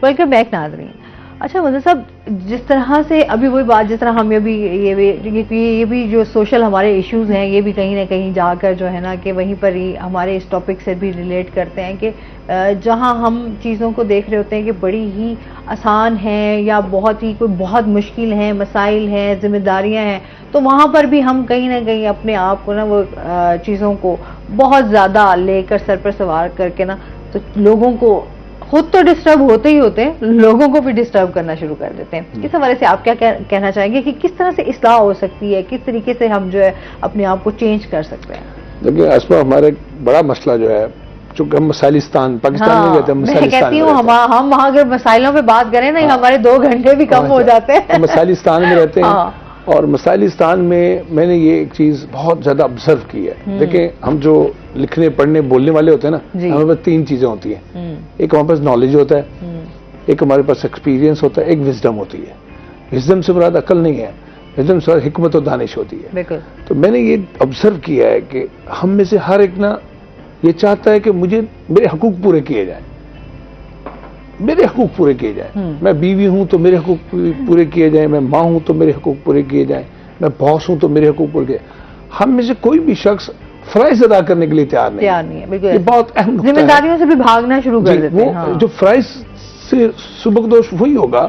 ویلکم بیک ناظرین. اچھا مدر صاحب, جس طرح سے ابھی وہی بات جس طرح ہم یہ بھی جو سوشل ہمارے ایشوز ہیں یہ بھی کہیں نہ کہیں جا کر جو ہے نا کہ وہیں پر ہی ہمارے اس ٹاپک سے بھی ریلیٹ کرتے ہیں کہ جہاں ہم چیزوں کو دیکھ رہے ہوتے ہیں کہ بڑی ہی آسان ہیں یا بہت مشکل ہیں, مسائل ہیں, ذمہ داریاں ہیں, تو وہاں پر بھی ہم کہیں نہ کہیں اپنے آپ کو نا وہ چیزوں کو بہت زیادہ لے کر سر پر سوار کر کے نا تو لوگوں کو خود تو ڈسٹرب ہوتے ہی ہوتے ہیں, لوگوں کو بھی ڈسٹرب کرنا شروع کر دیتے ہیں. اس حوالے سے آپ کیا کہنا چاہیں گے کہ کس طرح سے اصلاح ہو سکتی ہے, کس طریقے سے ہم جو ہے اپنے آپ کو چینج کر سکتے ہیں؟ دیکھیے اسما, ہمارا ایک بڑا مسئلہ جو ہے, چونکہ ہم مسائلستان پاکستان میں کہتے ہیں, میں کہتی ہوں ہم وہاں اگر مسائلوں پہ بات کریں نا ہمارے 2 گھنٹے بھی کم ہو جاتے ہیں. مسائلستان میں رہتے ہیں اور مسائلستان میں نے یہ ایک چیز بہت زیادہ آبزرو کی ہے. دیکھیں, ہم جو لکھنے پڑھنے بولنے والے ہوتے ہیں نا, ہمارے پاس 3 چیزیں ہوتی ہیں. ایک ہمارے پاس نالج ہوتا ہے, ایک ہمارے پاس ایکسپیرینس ہوتا ہے, ایک وزڈم ہوتی ہے. وزڈم سے مراد عقل نہیں ہے, وزڈم سے مراد حکمت و دانش ہوتی ہے. تو میں نے یہ آبزرو کیا ہے کہ ہم میں سے ہر ایک نا یہ چاہتا ہے کہ میرے حقوق پورے کیے جائیں, میرے حقوق پورے کیے جائیں. میں بیوی ہوں تو میرے حقوق پورے کیے جائیں, میں ماں ہوں تو میرے حقوق پورے کیے جائیں, میں باس ہوں تو میرے حقوق پورے کیے جائیں. ہم میں سے کوئی بھی شخص فرائض ادا کرنے کے لیے تیار نہیں ہے. یہ بہت اہم نقطہ ہے. ذمہ داریوں سے بھی بھاگنا شروع کر دیتے ہیں. وہ جو فرائض سے سبکدوش وہی ہوگا,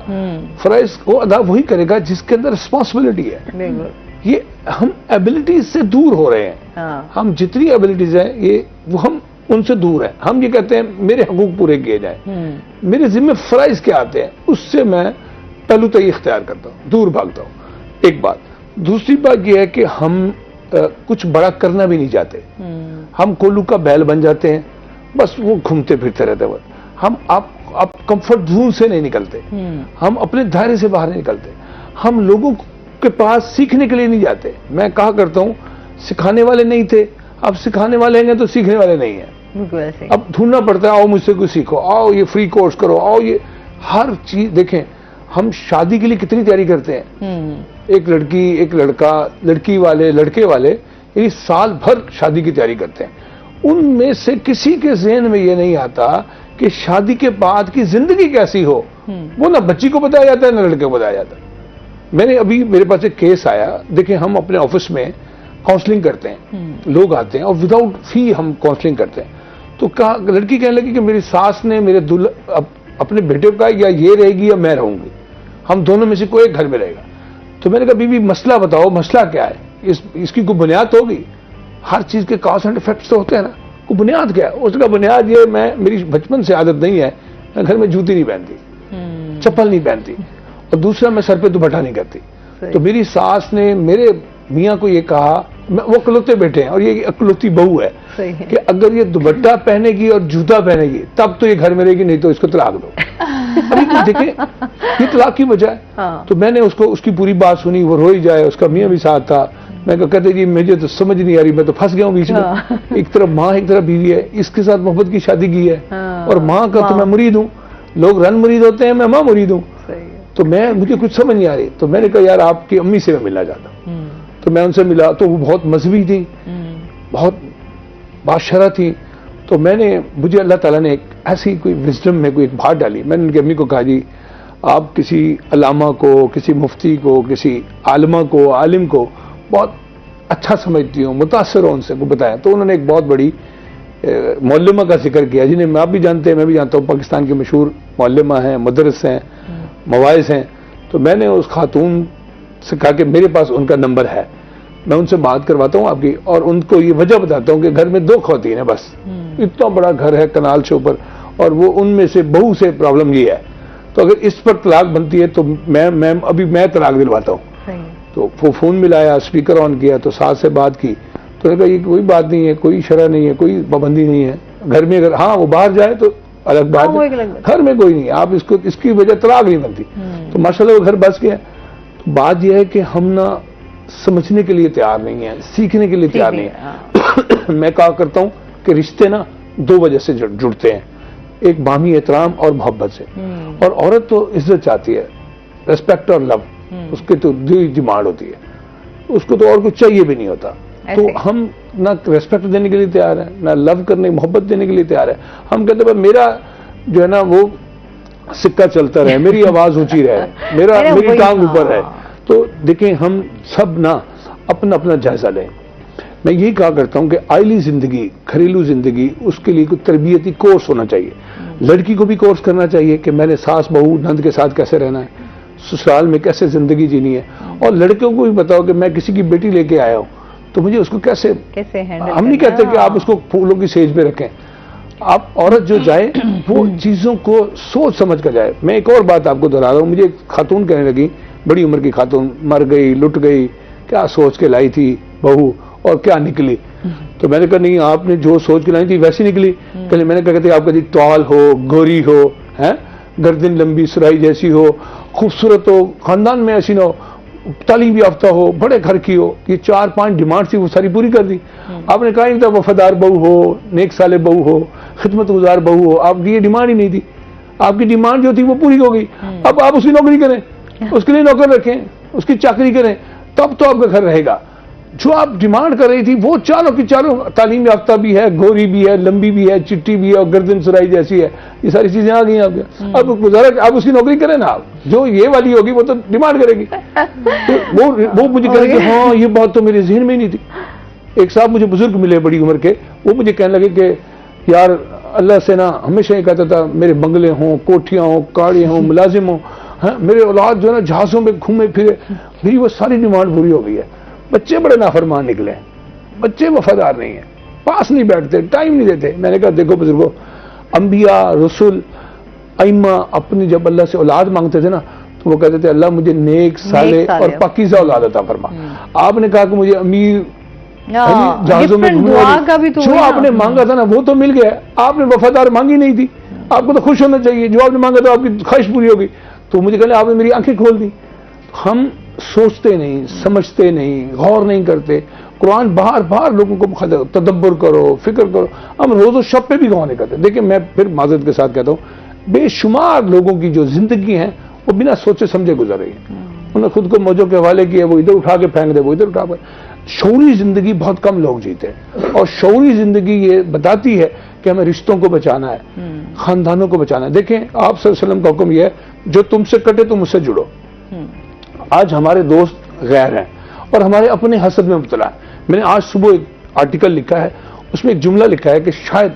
فرائض کو ادا وہی کرے گا جس کے اندر رسپانسبلٹی ہے. یہ ہم ایبلٹیز سے دور ہو رہے ہیں. ہم جتنی ایبلٹیز ہیں وہ ہم ان سے دور ہیں. ہم یہ کہتے ہیں میرے حقوق پورے کیے جائیں, میرے ذمہ فرائض کیا آتے ہیں اس سے میں پہلو تو یہ اختیار کرتا ہوں, دور بھاگتا ہوں. ایک بات. دوسری بات یہ ہے کہ ہم کچھ بڑا کرنا بھی نہیں چاہتے. ہم کولو کا بیل بن جاتے ہیں, بس وہ گھومتے پھرتے رہتے ہیں. ہم آپ کمفرٹ زون سے نہیں نکلتے, ہم اپنے دائرے سے باہر نہیں نکلتے. ہم لوگوں کے پاس سیکھنے کے لیے نہیں جاتے. میں کہا کرتا ہوں سکھانے والے نہیں تھے, اب سکھانے والے ہیں تو سیکھنے والے نہیں ہیں. اب ڈھونڈنا پڑتا ہے, آؤ مجھ سے کچھ سیکھو, آؤ یہ فری کورس کرو, آؤ یہ ہر چیز. دیکھیں ہم شادی کے لیے کتنی تیاری کرتے ہیں. ایک لڑکی ایک لڑکا, لڑکی والے لڑکے والے یعنی سال بھر شادی کی تیاری کرتے ہیں. ان میں سے کسی کے ذہن میں یہ نہیں آتا کہ شادی کے بعد کی زندگی کیسی ہو. وہ نہ بچی کو بتایا جاتا ہے نہ لڑکے کو بتایا جاتا ہے. میں نے ابھی میرے پاس ایک کیس آیا, دیکھیں ہم اپنے آفس میں کاؤنسلنگ کرتے ہیں, لوگ آتے ہیں اور وداؤٹ فی ہم کاؤنسلنگ کرتے ہیں. تو کہا, لڑکی کہنے لگی کہ میری ساس نے میرے اپنے بیٹے کو کہا یا یہ رہے گی یا میں رہوں گی, ہم دونوں میں سے کوئی ایک گھر میں رہے گا. تو میں نے کہا بی بی مسئلہ بتاؤ, مسئلہ کیا ہے, اس کی کوئی بنیاد ہوگی. ہر چیز کے کاز اینڈ افیکٹس تو ہوتے ہیں نا, کوئی بنیاد کیا ہے. اس کا بنیاد یہ, میری بچپن سے عادت نہیں ہے, میں گھر میں جوتی نہیں پہنتی, چپل نہیں پہنتی, اور دوسرا میں سر پہ دوپٹہ نہیں کرتی. تو میری ساس نے میرے میاں کو یہ کہا, وہ اکلوتے بیٹے ہیں اور یہ اکلوتی بہو ہے, کہ اگر یہ دوپٹہ پہنے گی اور جوتا پہنے گی تب تو یہ گھر میں رہے گی, نہیں تو اس کو طلاق دو. ابھی دیکھیں یہ طلاق کی وجہ ہے. تو میں نے اس کی پوری بات سنی, وہ روئی جائے, اس کا میاں بھی ساتھ تھا. میں کہتے جی مجھے تو سمجھ نہیں آ رہی, میں تو پھنس گیا ہوں بیچ میں. ایک طرف ماں ایک طرف بیوی ہے, اس کے ساتھ محبت کی شادی کی ہے, اور ماں کا تو میں مرید ہوں. لوگ رن مرید ہوتے ہیں, میں ماں مرید ہوں. تو مجھے کچھ سمجھ نہیں آ رہی. تو میں نے کہا یار آپ کی امی سے میں ملنا چاہتا ہوں. تو میں ان سے ملا, تو وہ بہت مذہبی تھی, بہت بادشاہ تھی. تو مجھے اللہ تعالیٰ نے ایک ایسی کوئی وزڈم میں کوئی ایک بات ڈالی. میں نے ان کی امی کو کہا جی آپ کسی علامہ کو, کسی مفتی کو, کسی عالمہ کو, عالم کو بہت اچھا سمجھتی ہوں, متاثر ہوں ان سے, کو بتایا. تو انہوں نے ایک بہت بڑی معلمہ کا ذکر کیا, جنہیں آپ بھی جانتے ہیں, میں بھی جانتا ہوں, پاکستان کے مشہور معلمہ ہیں, مدرس ہیں, مواعظ ہیں. تو میں نے اس خاتون سے کہا کہ میرے پاس ان کا نمبر ہے, میں ان سے بات کرواتا ہوں آپ کی, اور ان کو یہ وجہ بتاتا ہوں کہ گھر میں 2 خواتین ہیں بس, اتنا بڑا گھر ہے کنال سے اوپر, اور وہ ان میں سے بہو سے پرابلم یہ ہے. تو اگر اس پر طلاق بنتی ہے تو میں طلاق دلواتا ہوں. تو وہ فون ملایا, اسپیکر آن کیا, تو ساس سے بات کی. تو نے کہا یہ کوئی بات نہیں ہے, کوئی شرع نہیں ہے, کوئی پابندی نہیں ہے. گھر میں اگر وہ باہر جائے تو الگ بات ہے, گھر میں کوئی نہیں ہے, آپ اس کی وجہ طلاق نہیں بنتی. تو ماشاءاللہ وہ گھر بس گیا. تو بات یہ ہے کہ ہم نہ سمجھنے کے لیے تیار نہیں ہیں, سیکھنے کے لیے تیار نہیں ہیں. میں کہا کرتا ہوں کہ رشتے نا 2 وجہ سے جڑتے ہیں, ایک باہمی احترام اور محبت سے. اور عورت تو عزت چاہتی ہے, ریسپیکٹ اور لو, اس کے تو ڈیمانڈ ہوتی ہے, اس کو تو اور کچھ چاہیے بھی نہیں ہوتا. تو ہم نہ ریسپیکٹ دینے کے لیے تیار ہیں, نہ لو کرنے, محبت دینے کے لیے تیار ہیں. ہم کہتے ہیں میرا جو ہے نا وہ سکہ چلتا رہے, میری آواز اونچی رہے, میری ٹانگ اوپر ہے. تو دیکھیں ہم سب نا اپنا اپنا جائزہ لیں. میں یہی کہا کرتا ہوں کہ آئلی زندگی, گھریلو زندگی, اس کے لیے کوئی تربیتی کورس ہونا چاہیے. لڑکی کو بھی کورس کرنا چاہیے کہ میں نے ساس بہو نند کے ساتھ کیسے رہنا ہے, سسرال میں کیسے زندگی جینی ہے. اور لڑکوں کو بھی بتاؤ کہ میں کسی کی بیٹی لے کے آیا ہوں تو مجھے اس کو کیسے ہم نہیں کہتے کہ آپ اس کو پھولوں کی سیج پہ رکھیں. آپ عورت جو جائے وہ چیزوں کو سوچ سمجھ کر جائے. میں ایک اور بات آپ کو دہرا رہا ہوں, مجھے ایک خاتون کہنے لگی, بڑی عمر کی خاتون, مر گئی, لٹ گئی, کیا سوچ کے لائی تھی بہو اور کیا نکلی. تو میں نے کہا نہیں, آپ نے جو سوچ کے لائی تھی ویسی نکلی. پہلے میں نے کہا کہ آپ کا جی ٹال ہو, گوری ہو, گردن لمبی سرائی جیسی ہو, خوبصورت ہو, خاندان میں ایسی نہ ہو, تعلیم یافتہ ہو, بڑے گھر کی ہو. یہ 4-5 ڈیمانڈ تھی, وہ ساری پوری کر دی. آپ نے کہا نہیں تھا وفادار بہو ہو, نیک صالح بہو ہو, خدمت گزار بہو ہو. آپ کی یہ ڈیمانڈ ہی نہیں تھی. آپ کی ڈیمانڈ جو تھی وہ پوری ہو گئی. اب آپ اس کی نوکری کریں, اس کے لیے نوکر رکھیں, اس کی چاکری کریں, تب تو آپ کا گھر رہے گا. جو آپ ڈیمانڈ کر رہی تھی وہ چاروں کی چاروں تعلیم یافتہ بھی ہے, گوری بھی ہے, لمبی بھی ہے, چٹی بھی ہے, اور گردن سرائی جیسی ہے. یہ ساری چیزیں آ گئی ہیں آپ کے. اب گزارا آپ اس کی نوکری کریں نا, آپ جو یہ والی ہوگی وہ تو ڈیمانڈ کرے گی. وہ مجھے کہہ رہے کہ ہاں یہ بات تو میرے ذہن میں نہیں تھی. ایک صاحب مجھے بزرگ ملے بڑی عمر کے, وہ مجھے کہنے لگے کہ یار اللہ سے نا ہمیشہ یہ کہتا تھا میرے بنگلے ہوں, کوٹھیاں ہوں, کاڑے ہوں, ملازم ہوں, میرے اولاد جو ہے نا جہازوں میں گھومے پھرے. میری وہ ساری ڈیمانڈ پوری ہو گئی ہے. بچے بڑے نافرمان نکلے, بچے وفادار نہیں ہیں, پاس نہیں بیٹھتے, ٹائم نہیں دیتے. میں نے کہا دیکھو بزرگوں, انبیاء, رسول, ائمہ اپنی جب اللہ سے اولاد مانگتے تھے نا تو وہ کہتے تھے اللہ مجھے نیک صالح اور پاکیزہ اولاد عطا فرما. آپ نے کہا کہ مجھے امیر جہازوں میں جو آپ نے مانگا تھا نا وہ تو مل گیا. آپ نے وفادار مانگی نہیں تھی, آپ کو تو خوش ہونا چاہیے. جو آپ نے مانگا تھا آپ کی خواہش پوری ہو گئی. تو مجھے کہنے آپ نے میری آنکھیں کھول دی. ہم سوچتے نہیں, سمجھتے نہیں, غور نہیں کرتے. قرآن بار بار لوگوں کو تدبر کرو, فکر کرو. ہم روز و شب پہ بھی غور نہیں کرتے. دیکھیں میں پھر معذرت کے ساتھ کہتا ہوں, بے شمار لوگوں کی جو زندگی ہیں وہ بنا سوچے سمجھے گزر رہی ہے. انہوں نے خود کو موجوں کے حوالے کیے, وہ ادھر اٹھا کے پھینک دے, وہ ادھر اٹھا کے. شعوری زندگی بہت کم لوگ جیتے ہیں, اور شعوری زندگی یہ بتاتی ہے کہ ہمیں رشتوں کو بچانا ہے, خاندانوں کو بچانا ہے. دیکھیں آپ صلی اللہ علیہ وسلم کا حکم یہ ہے, جو تم سے کٹے تم اس سے جڑو. آج ہمارے دوست غیر ہیں اور ہمارے اپنے حسد میں مبتلا ہے. میں نے آج صبح ایک آرٹیکل لکھا ہے, اس میں ایک جملہ لکھا ہے کہ شاید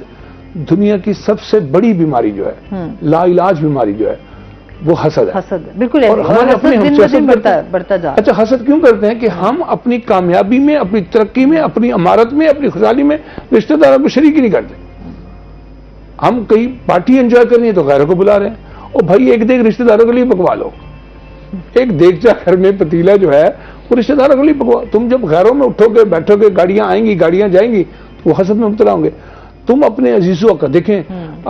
دنیا کی سب سے بڑی بیماری جو ہے, لا علاج بیماری جو ہے, وہ حسد ہے. حسد بالکل, اور ہمارے اپنے ہم سے حسد کرتے ہیں. بڑھتا جا. اچھا حسد کیوں کرتے ہیں؟ کہ ہم اپنی کامیابی میں, اپنی ترقی میں, اپنی عمارت میں, اپنی خوشحالی میں رشتہ داروں کو شریک ہی نہیں کرتے. ہم کہیں پارٹی انجوائے کرنی ہے تو غیروں کو بلا رہے ہیں. اور بھائی ایک دیکھ رشتہ داروں کے لیے پکوا لو, ایک دیگچا گھر میں پتیلا جو ہے وہ رشتہ داروں کے لیے پکوا. تم جب غیروں میں اٹھو گے, بیٹھو گے, گاڑیاں آئیں گی, گاڑیاں جائیں گی, تو وہ حسد میں مبتلا ہوں گے. تم اپنے عزیزوں کا دیکھیں,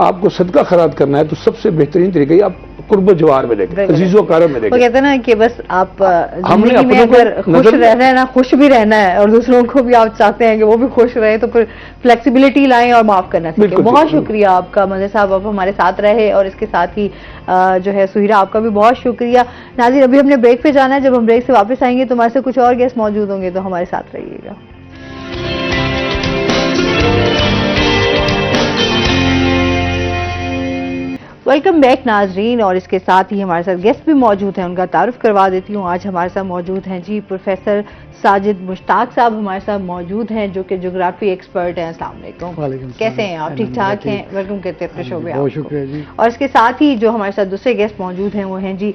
آپ کو صدقہ خیرات کرنا ہے تو سب سے بہترین طریقہ یہ آپ قرب و جوار میں دیکھیں, عزیز و اقارب میں دیکھیں. وہ کہتے ہیں نا کہ بس آپ زندگی میں اگر خوش رہنا ہے نا, خوش بھی رہنا ہے, اور دوسروں کو بھی آپ چاہتے ہیں کہ وہ بھی خوش رہے, تو پھر فلیکسیبلٹی لائیں اور معاف کرنا سیکھیں. بہت شکریہ آپ کا مظہر صاحب, آپ ہمارے ساتھ رہے, اور اس کے ساتھ ہی جو ہے سہیرا آپ کا بھی بہت شکریہ. ناظرین ابھی ہم نے بریک پہ جانا ہے, جب ہم بریک سے واپس آئیں گے تو ہمارے سے کچھ اور گیسٹ موجود ہوں گے, تو ہمارے ساتھ رہیے گا. ویلکم بیک ناظرین, اور اس کے ساتھ ہی ہمارے ساتھ گیسٹ بھی موجود ہیں, ان کا تعارف کروا دیتی ہوں. آج ہمارے ساتھ موجود ہیں جی پروفیسر ساجد مشتاق صاحب ہمارے ساتھ موجود ہیں, جو کہ جغرافی ایکسپرٹ ہیں. السلام علیکم. کیسے ہیں آپ؟ ٹھیک ٹھاک ہیں؟ ویلکم کرتے ہیں اپنے شو میں. بہت شکریہ جی. اور اس کے ساتھ ہی جو ہمارے ساتھ دوسرے گیسٹ موجود ہیں وہ ہیں جی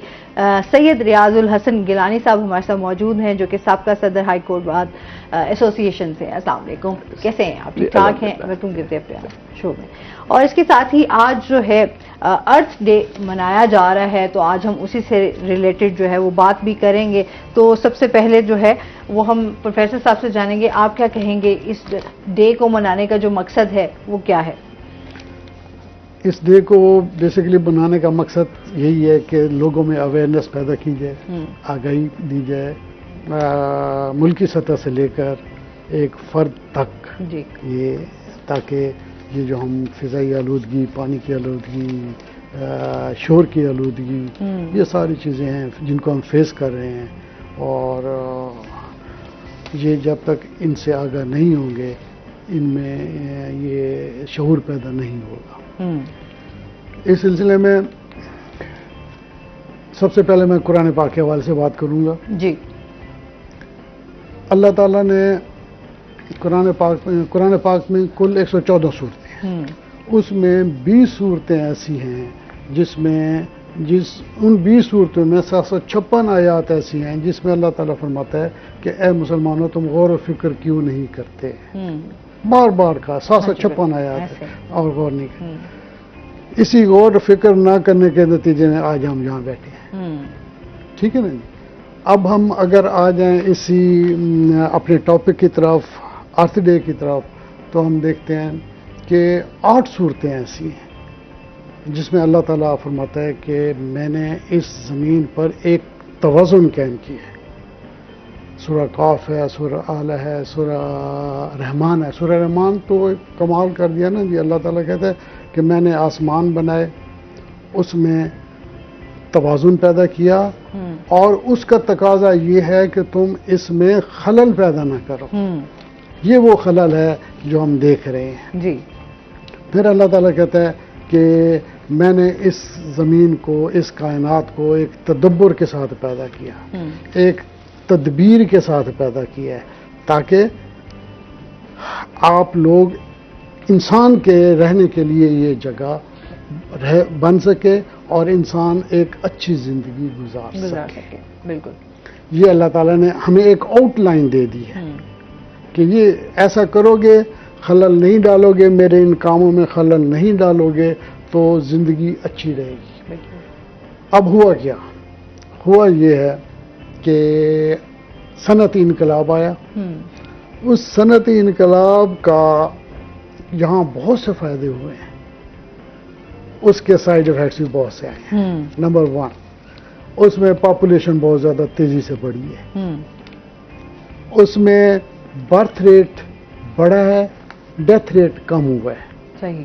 سید ریاض الحسن گیلانی صاحب ہمارے ساتھ موجود ہیں, جو کہ سابقہ صدر ہائی کورٹ بار ایسوسی ایشن سے. السلام علیکم, کیسے ہیں آپ؟ ٹھیک ٹھاک ہیں؟ ویلکم کرتے ہیں اپنے شو میں. اور اس کے ساتھ ہی آج جو ہے ارتھ ڈے منایا جا رہا ہے, تو آج ہم اسی سے ریلیٹڈ جو ہے وہ بات بھی کریں گے. تو سب سے پہلے جو ہے وہ ہم پروفیسر صاحب سے جانیں گے, آپ کیا کہیں گے اس ڈے کو منانے کا جو مقصد ہے وہ کیا ہے؟ اس ڈے کو بیسیکلی بنانے کا مقصد یہی ہے کہ لوگوں میں اویئرنیس پیدا کی جائے, آگاہی دی جائے, ملکی سطح سے لے کر ایک فرد تک جی, یہ تاکہ یہ جو ہم فضائی آلودگی, پانی کی آلودگی, شور کی آلودگی, یہ ساری چیزیں ہیں جن کو ہم فیس کر رہے ہیں, اور یہ جب تک ان سے آگاہ نہیں ہوں گے ان میں یہ شعور پیدا نہیں ہوگا. اس سلسلے میں سب سے پہلے میں قرآن پاک کے حوالے سے بات کروں گا. جی, اللہ تعالیٰ نے قرآن پاک میں کل 114 صورتیں ہیں, اس میں 20 صورتیں ایسی ہیں جس میں ان 20 صورتوں میں 756 آیات ایسی ہیں جس میں اللہ تعالیٰ فرماتا ہے کہ اے مسلمانوں تم غور و فکر کیوں نہیں کرتے. بار بار کا 756 آیات ہے اور غور نہیں کرتے. اسی غور و فکر نہ کرنے کے نتیجے میں آج ہم یہاں بیٹھے ہیں. ٹھیک ہے نا جی. اب ہم اگر آ جائیں اسی اپنے ٹاپک کی طرف, ارتھ ڈے کی طرف, تو ہم دیکھتے ہیں کہ 8 صورتیں ایسی ہیں جس میں اللہ تعالیٰ فرماتا ہے کہ میں نے اس زمین پر ایک توازن قائم کیا ہے. سورہ قاف ہے, سورہ آل ہے, سورہ رحمان ہے. سورہ رحمان تو کمال کر دیا نا جی. اللہ تعالیٰ کہتا ہے کہ میں نے آسمان بنائے, اس میں توازن پیدا کیا, اور اس کا تقاضا یہ ہے کہ تم اس میں خلل پیدا نہ کرو. یہ وہ خلل ہے جو ہم دیکھ رہے ہیں. جی. پھر اللہ تعالیٰ کہتا ہے کہ میں نے اس زمین کو, اس کائنات کو ایک تدبر کے ساتھ پیدا کیا, ایک تدبیر کے ساتھ پیدا کیا ہے, تاکہ آپ لوگ انسان کے رہنے کے لیے یہ جگہ بن سکے اور انسان ایک اچھی زندگی گزار سکے. بالکل. یہ اللہ تعالیٰ نے ہمیں ایک آؤٹ لائن دے دی ہے کہ یہ ایسا کرو گے, خلل نہیں ڈالو گے, میرے ان کاموں میں خلل نہیں ڈالو گے تو زندگی اچھی رہے گی. اب ہوا کیا؟ ہوا یہ ہے کہ صنعتی انقلاب آیا. اس صنعتی انقلاب کا یہاں بہت سے فائدے ہوئے ہیں, اس کے سائیڈ افیکٹس بھی بہت سے آئے ہیں. نمبر 1, اس میں پاپولیشن بہت زیادہ تیزی سے بڑھی ہے. اس میں برتھ ریٹ بڑھا ہے, ڈیتھ ریٹ کم ہوا ہے. صحیح.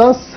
10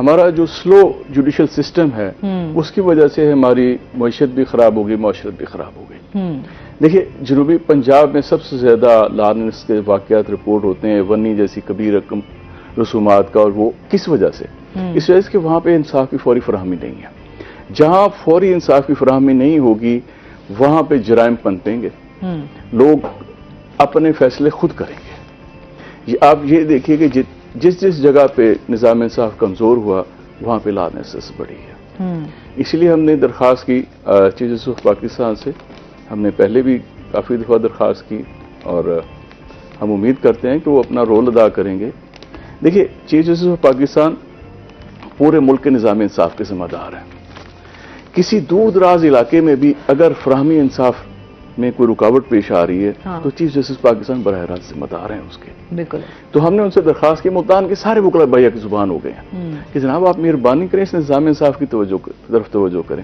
ہمارا جو سلو جوڈیشل سسٹم ہے اس کی وجہ سے ہماری معیشت بھی خراب ہوگی، معاشرت بھی خراب ہو گئی. دیکھیے جنوبی پنجاب میں سب سے زیادہ لارنس کے واقعات رپورٹ ہوتے ہیں ونی جیسی کبھی رقم رسومات کا، اور وہ کس وجہ سے؟ اس وجہ سے کہ وہاں پہ انصاف کی فوری فراہمی نہیں ہے. جہاں فوری انصاف کی فراہمی نہیں ہوگی وہاں پہ جرائم پنپیں گے، لوگ اپنے فیصلے خود کریں گے. آپ یہ دیکھیے کہ جس جگہ پہ نظام انصاف کمزور ہوا وہاں پہ لارنس بڑھی ہے. اسی لیے ہم نے درخواست کی چیف جسٹس آف پاکستان سے، ہم نے پہلے بھی کافی دفعہ درخواست کی اور ہم امید کرتے ہیں کہ وہ اپنا رول ادا کریں گے. دیکھیے چیف جسٹس آف پاکستان پورے ملک کے نظام انصاف کے ذمہ دار ہیں. کسی دور دراز علاقے میں بھی اگر فراہمی انصاف میں کوئی رکاوٹ پیش آ رہی ہے تو چیف جسٹس پاکستان براہ راست ذمہ دار ہیں اس کے. بالکل. تو ہم نے ان سے درخواست کی، ملتان کے سارے وکلا بھیا کی زبان ہو گئے ہیں کہ جناب آپ مہربانی کریں اس نظام انصاف کی طرف توجہ کریں.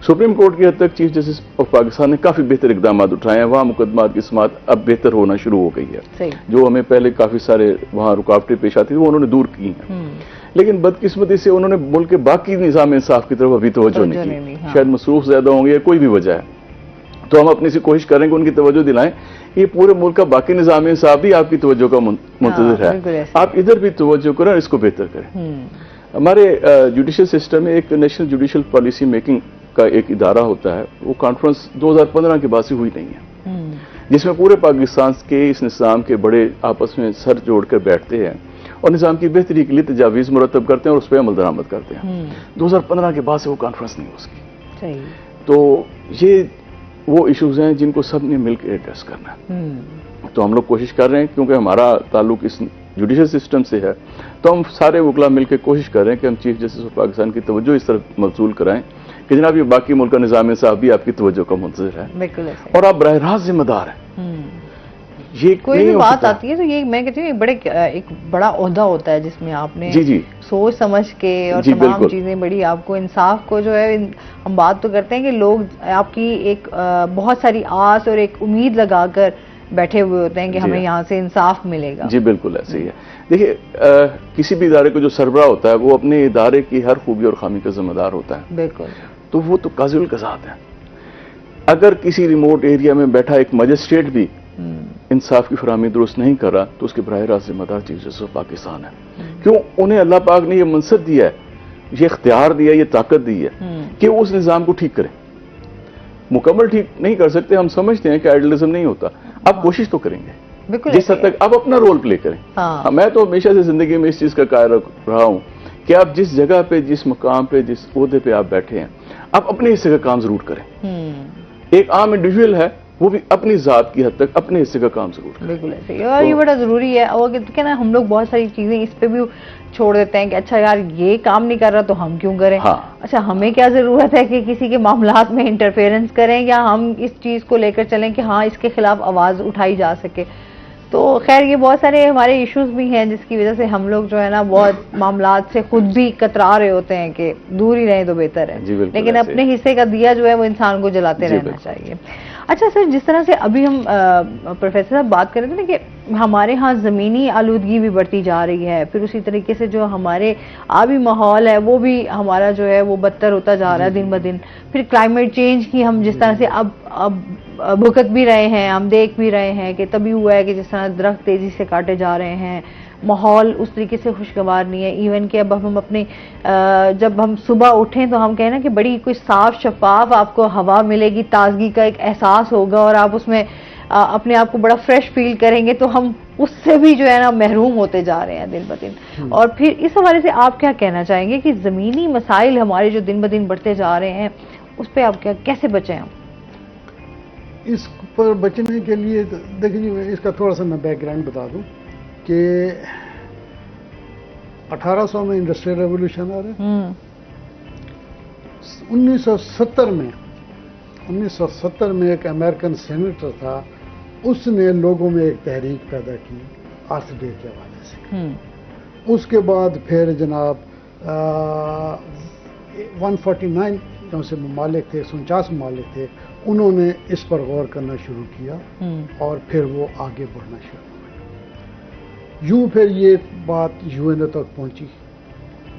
سپریم کورٹ کی حد تک چیف جسٹس آف پاکستان نے کافی بہتر اقدامات اٹھائے ہیں، وہاں مقدمات کی سماعت اب بہتر ہونا شروع ہو گئی ہے. جو ہمیں پہلے کافی سارے وہاں رکاوٹیں پیش آتی تھی وہ انہوں نے دور کی ہیں. لیکن بدقسمتی سے انہوں نے ملک کے باقی نظام انصاف کی طرف ابھی توجہ نہیں کی. شاید مصروف زیادہ ہوں گے یا کوئی بھی وجہ ہے. تو ہم اپنی سے کوشش کریں کہ ان کی توجہ دلائیں. یہ پورے ملک کا باقی نظام انصاف بھی آپ کی توجہ کا منتظر ہے، آپ ادھر بھی توجہ کریں اور اس کو بہتر کریں. ہمارے جوڈیشل سسٹم میں ایک نیشنل جوڈیشل پالیسی میکنگ کا ایک ادارہ ہوتا ہے، وہ کانفرنس 2015 کے بعد سے ہوئی نہیں ہے، جس میں پورے پاکستان کے اس نظام کے بڑے آپس میں سر جوڑ کر بیٹھتے ہیں اور نظام کی بہتری کے لیے تجاویز مرتب کرتے ہیں اور اس پہ عمل درآمد کرتے ہیں. 2015 کے بعد سے وہ کانفرنس نہیں ہو سکی. تو یہ وہ ایشوز ہیں جن کو سب نے مل کے ایڈریس کرنا ہے. تو ہم لوگ کوشش کر رہے ہیں، کیونکہ ہمارا تعلق اس جوڈیشل سسٹم سے ہے، تو ہم سارے وکلا مل کے کوشش کر رہے ہیں کہ ہم چیف جسٹس آف پاکستان کی توجہ اس طرف مبذول کرائیں کہ جناب یہ باقی ملک کا نظام انصاف بھی آپ کی توجہ کا منتظر ہے اور آپ براہ راست ذمہ دار ہیں. یہ کوئی بھی بات آتی ہے تو یہ میں کہتی ہوں ایک بڑا عہدہ ہوتا ہے جس میں آپ نے سوچ سمجھ کے اور تمام چیزیں بڑی آپ کو انصاف کو جو ہے، ہم بات تو کرتے ہیں کہ لوگ آپ کی ایک بہت ساری آس اور ایک امید لگا کر بیٹھے ہوئے ہوتے ہیں کہ ہمیں یہاں سے انصاف ملے گا. جی بالکل ایسے ہی ہے. دیکھیے کسی بھی ادارے کو جو سربراہ ہوتا ہے وہ اپنے ادارے کی ہر خوبی اور خامی کا ذمہ دار ہوتا ہے. بالکل. تو وہ تو قاضی القضات ہے. اگر کسی ریموٹ ایریا میں بیٹھا ایک مجسٹریٹ بھی انصاف کی فراہمی درست نہیں کر رہا تو اس کے براہ راست ذمہ دار چیف جسٹس آف پاکستان ہے. کیوں؟ انہیں اللہ پاک نے یہ منصب دیا ہے، یہ اختیار دیا ہے، یہ طاقت دی ہے کہ وہ اس نظام کو ٹھیک کریں. مکمل ٹھیک نہیں کر سکتے، ہم سمجھتے ہیں کہ آئیڈلزم نہیں ہوتا، آپ کوشش تو کریں گے جس حد تک آپ اپنا رول پلے کریں. میں تو ہمیشہ سے زندگی میں اس چیز کا قائل رہا ہوں کہ آپ جس جگہ پہ، جس مقام پہ، جس عہدے پہ آپ بیٹھے ہیں، آپ اپنے حصے کا کام ضرور کریں. ایک عام انڈیویجول ہے وہ بھی اپنی ذات کی حد تک اپنے حصے کا کام ضرور کریں. بالکل ایسے ہی، اور یہ بڑا ضروری ہے. اور کیا نا ہم لوگ بہت ساری چیزیں اس پہ بھی چھوڑ دیتے ہیں کہ اچھا یار یہ کام نہیں کر رہا تو ہم کیوں کریں. اچھا ہمیں کیا ضرورت ہے کہ کسی کے معاملات میں انٹرفیئرنس کریں یا ہم اس چیز کو لے کر چلیں کہ ہاں اس کے خلاف آواز اٹھائی جا سکے. تو خیر یہ بہت سارے ہمارے ایشوز بھی ہیں جس کی وجہ سے ہم لوگ جو ہے نا بہت معاملات سے خود بھی کترا رہے ہوتے ہیں کہ دور ہی رہیں تو بہتر ہے. لیکن اپنے حصے کا دیا جو ہے وہ انسان کو جلاتے رہنا چاہیے. اچھا سر، جس طرح سے ابھی ہم پروفیسر صاحب بات کر رہے تھے نا کہ ہمارے ہاں زمینی آلودگی بھی بڑھتی جا رہی ہے، پھر اسی طریقے سے جو ہمارے آبی ماحول ہے وہ بھی ہمارا جو ہے وہ بدتر ہوتا جا رہا ہے دن بدن. پھر کلائمیٹ چینج کی ہم جس طرح سے اب بھگت بھی رہے ہیں، ہم دیکھ بھی رہے ہیں کہ تبھی ہوا ہے کہ جس طرح درخت تیزی سے کاٹے جا رہے ہیں، ماحول اس طریقے سے خوشگوار نہیں ہے. ایون کہ اب ہم اپنے جب ہم صبح اٹھیں تو ہم کہیں نا کہ بڑی کوئی صاف شفاف آپ کو ہوا ملے گی، تازگی کا ایک احساس ہوگا اور آپ اس میں اپنے آپ کو بڑا فریش فیل کریں گے. تو ہم اس سے بھی جو ہے نا محروم ہوتے جا رہے ہیں دن بدن. اور پھر اس حوالے سے آپ کیا کہنا چاہیں گے کہ زمینی مسائل ہمارے جو دن بدن بڑھتے جا رہے ہیں اس پہ آپ کیسے بچیں؟ ہم اس پر بچنے کے لیے دیکھیے اس کا تھوڑا سا میں بیک گراؤنڈ بتا دوں کہ 1800 میں انڈسٹریل ریولوشن آ رہا ہے. 1970 میں ایک امریکن سینیٹر تھا، اس نے لوگوں میں ایک تحریک پیدا کی ارتھ ڈے کے حوالے سے. اس کے بعد پھر جناب 149 جو سے ممالک تھے، 49 ممالک تھے، انہوں نے اس پر غور کرنا شروع کیا اور پھر وہ آگے بڑھنا شروع ہوئے. یوں پھر یہ بات UN تک پہنچی.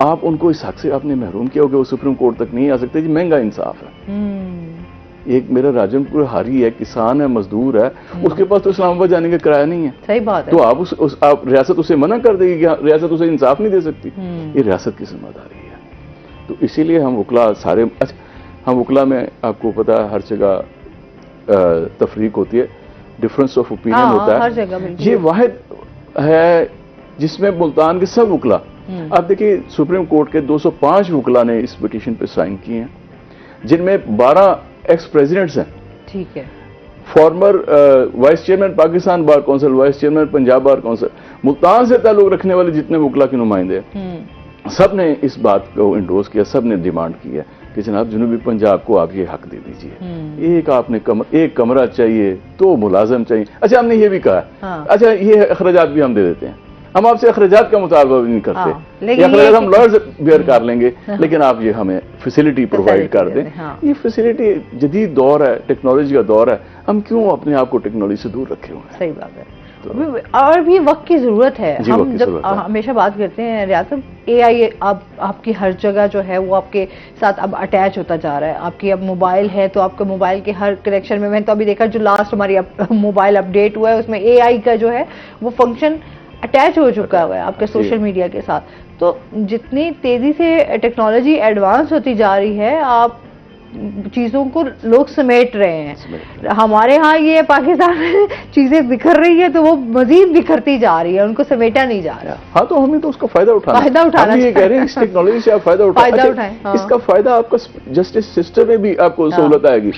آپ ان کو اس حق سے آپ نے محروم کیا ہو کہ وہ سپریم کورٹ تک نہیں آ سکتے. جی مہنگا انصاف ہے. ایک میرا راجن پور ہاری ہے, کسان ہے, مزدور ہے, اس کے پاس تو اسلام آباد جانے کا کرایہ نہیں ہے. صحیح بات ہے. تو آپ ریاست اسے منع کر دے گی کہ ریاست اسے انصاف نہیں دے سکتی. یہ ریاست کی ذمہ داری ہے. تو اسی لیے ہم وکلا سارے, ہم وکلا میں آپ کو پتا ہے ہر جگہ تفریق ہوتی ہے, ڈفرنس آف اوپینین ہوتا ہے. ہر جگہ یہ واحد ہے جس میں ملتان کے سب وکلا, آپ دیکھیے سپریم کورٹ کے 205 وکلا نے اس پٹیشن پہ سائن کیے ہیں, جن میں 12 ایکس پریزیڈنٹس ہیں. ٹھیک ہے. Former vice chairman Pakistan bar council, vice chairman Punjab bar council, Multan سے تعلق رکھنے والے جتنے وکلا کے نمائندے سب نے اس بات کو انڈورس کیا, سب نے ڈیمانڈ کی ہے کہ جناب جنوبی پنجاب کو آپ یہ حق دے دیجئے. ایک آپ نے ایک کمرہ چاہیے, 2 ملازم چاہیے. اچھا ہم نے یہ بھی کہا, اچھا یہ اخراجات بھی ہم دے دیتے ہیں, ہم آپ سے اخراجات کا مطالبہ بھی نہیں کرتے, یہ اخراجات ہم لائرز بیئر کر لیں گے, لیکن آپ یہ ہمیں فیسلٹی پرووائڈ کر دیں. یہ فیسلٹی جدید دور ہے, ٹیکنالوجی کا دور ہے, ہم کیوں اپنے آپ کو ٹیکنالوجی سے دور رکھے ہوئے ہیں. صحیح بات ہے. اور بھی وقت کی ضرورت ہے. ہم جب ہمیشہ بات کرتے ہیں ریاض, اے آئی آپ کی ہر جگہ جو ہے وہ آپ کے ساتھ اب اٹیچ ہوتا جا رہا ہے. آپ کی اب موبائل ہے تو آپ کے موبائل کے ہر کنیکشن میں تو ابھی دیکھا جو لاسٹ ہماری موبائل اپڈیٹ ہوا ہے اس میں اے آئی کا جو ہے وہ فنکشن اٹیچ ہو چکا ہوا ہے آپ کے سوشل میڈیا کے ساتھ. تو جتنی تیزی سے ٹیکنالوجی ایڈوانس ہوتی جا رہی ہے, آپ چیزوں کو لوگ سمیٹ رہے ہیں. ہمارے ہاں یہ پاکستان میں چیزیں بکھر رہی ہے تو وہ مزید بکھرتی جا رہی ہے, ان کو سمیٹا نہیں جا رہا. ہاں تو ہمیں تو اس کا فائدہ اٹھانا ہم یہ کہہ رہے ہیں, اس ٹیکنالوجی سے آپ فائدہ اٹھائیں. اس کا فائدہ آپ کا جسٹس سسٹم میں بھی آپ کو سہولت آئے گی.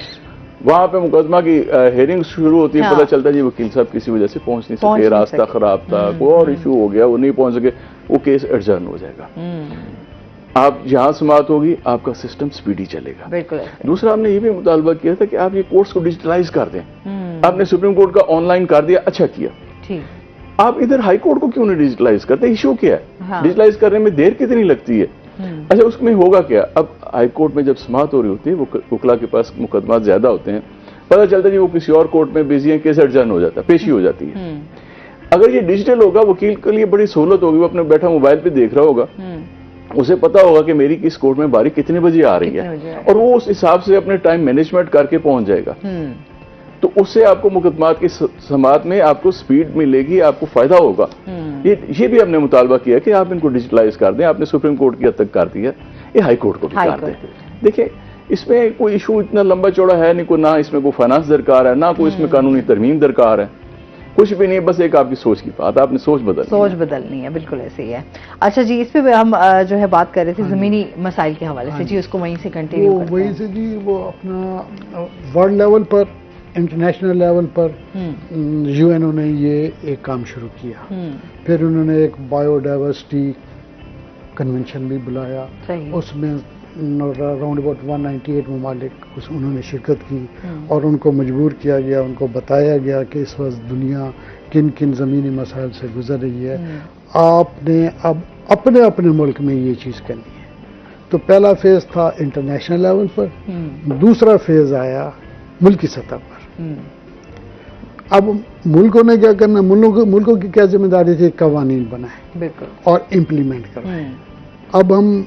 وہاں پہ مقدمہ کی ہیئرنگ شروع ہوتی ہے, پتہ چلتا ہے جی وکیل صاحب کسی وجہ سے پہنچ نہیں سکے, راستہ خراب تھا, کوئی اور ایشو ہو گیا, وہ نہیں پہنچ سکے, وہ کیس ایڈجرن ہو جائے گا. آپ جہاں سماعت ہوگی آپ کا سسٹم سپیڈی چلے گا. دوسرا ہم نے یہ بھی مطالبہ کیا تھا کہ آپ یہ کورٹس کو ڈیجیٹلائز کر دیں. آپ نے سپریم کورٹ کا آن لائن کر دیا, اچھا کیا. آپ ادھر ہائی کورٹ کو کیوں نہیں ڈیجیٹلائز کرتے؟ ایشو کیا ہے؟ ڈیجیٹلائز کرنے میں دیر کتنی لگتی ہے؟ اچھا اس میں ہوگا کیا؟ اب ہائی کورٹ میں جب سماعت ہو رہی ہوتی ہے, وکلا کے پاس مقدمات زیادہ ہوتے ہیں, پتہ چلتا ہے جی وہ کسی اور کورٹ میں بزی ہیں, کیس ایڈجرن ہو جاتا ہے, پیشی ہو جاتی ہے. اگر یہ ڈیجیٹل ہوگا وکیل کے لیے بڑی سہولت ہوگی, وہ اپنے بیٹھا موبائل پہ دیکھ رہا ہوگا, اسے پتا ہوگا کہ میری کس کورٹ میں باری کتنے بجے آ رہی ہے, اور وہ اس حساب سے اپنے ٹائم مینجمنٹ کر کے پہنچ جائے گا. تو اس سے آپ کو مقدمات کی سماعت میں آپ کو سپیڈ ملے گی, آپ کو فائدہ ہوگا. یہ بھی ہم نے مطالبہ کیا کہ آپ ان کو ڈیجیٹلائز کر دیں. آپ نے سپریم کورٹ کی حد تک کر دیا, یہ ہائی کورٹ کو بھی کر دیں. دیکھیں اس میں کوئی ایشو اتنا لمبا چوڑا ہے نہیں, نہ اس میں کوئی فائنانس درکار ہے, نہ کوئی اس میں قانونی ترمیم درکار ہے, کچھ بھی نہیں, بس ایک آپ کی سوچ کی بات, آپ نے سوچ بدلنی ہے. بالکل ایسے ہی ہے. اچھا جی, اس پہ ہم جو ہے بات کر رہے تھے زمینی مسائل کے حوالے سے. جی اس کو وہیں سے کنٹینیو کرتے ہیں. وہیں سے جی وہ اپنا ورلڈ لیول پر, انٹرنیشنل لیول پر یو این او نے یہ ایک کام شروع کیا. پھر انہوں نے ایک بایو ڈائیورسٹی کنونشن بھی بلایا. اس میں راؤنڈ اباؤٹ 198 ممالک انہوں نے شرکت کی, اور ان کو مجبور کیا گیا, ان کو بتایا گیا کہ اس وقت دنیا کن کن زمینی مسائل سے گزر رہی ہے. آپ نے اب اپنے اپنے ملک میں یہ چیز کرنی ہے. تو پہلا فیز تھا انٹرنیشنل لیول پر, دوسرا فیز آیا ملکی سطح پر. اب ملکوں نے کیا کرنا, ملکوں کی کیا ذمہ داری تھی, قوانین بنائیں اور امپلیمنٹ کروائیں. اب ہم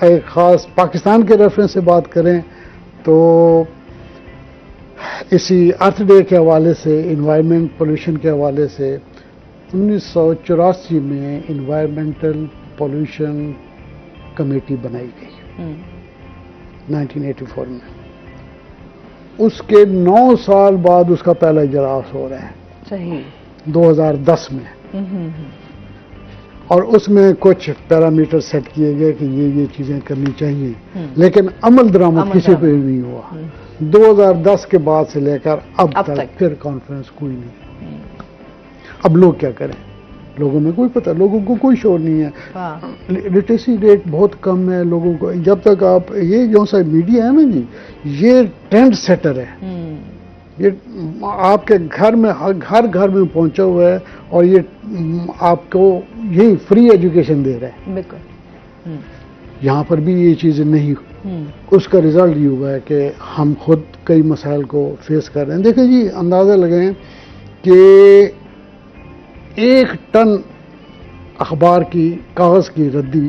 ایک خاص پاکستان کے ریفرنس سے بات کریں تو اسی ارتھ ڈے کے حوالے سے, انوائرمنٹ پولوشن کے حوالے سے 1984 میں انوائرمنٹل پولوشن کمیٹی بنائی گئی 1984 میں. اس کے 9 سال بعد اس کا پہلا اجلاس ہو رہا ہے. صحیح. 2010 میں. اور اس میں کچھ پیرامیٹر سیٹ کیے گئے کہ یہ چیزیں کرنی چاہیے, لیکن عمل درآمد کسی پہ نہیں ہوا. 2010 کے بعد سے لے کر اب تک پھر کانفرنس کوئی نہیں. اب لوگ کیا کریں, لوگوں میں کوئی پتہ, لوگوں کو کوئی شور نہیں ہے. لٹریسی ریٹ بہت کم ہے لوگوں کو. جب تک آپ یہ جو سا میڈیا ہے نا جی, یہ ٹرینڈ سیٹر ہے, یہ آپ کے گھر میں ہر گھر میں پہنچا ہوا ہے, اور یہ آپ کو یہی فری ایجوکیشن دے رہا ہے. بالکل. یہاں پر بھی یہ چیزیں نہیں. اس کا رزلٹ یہ ہوا ہے کہ ہم خود کئی مسائل کو فیس کر رہے ہیں. دیکھیں جی, اندازہ لگائیں کہ 1 ٹن اخبار کی کاغذ کی ردی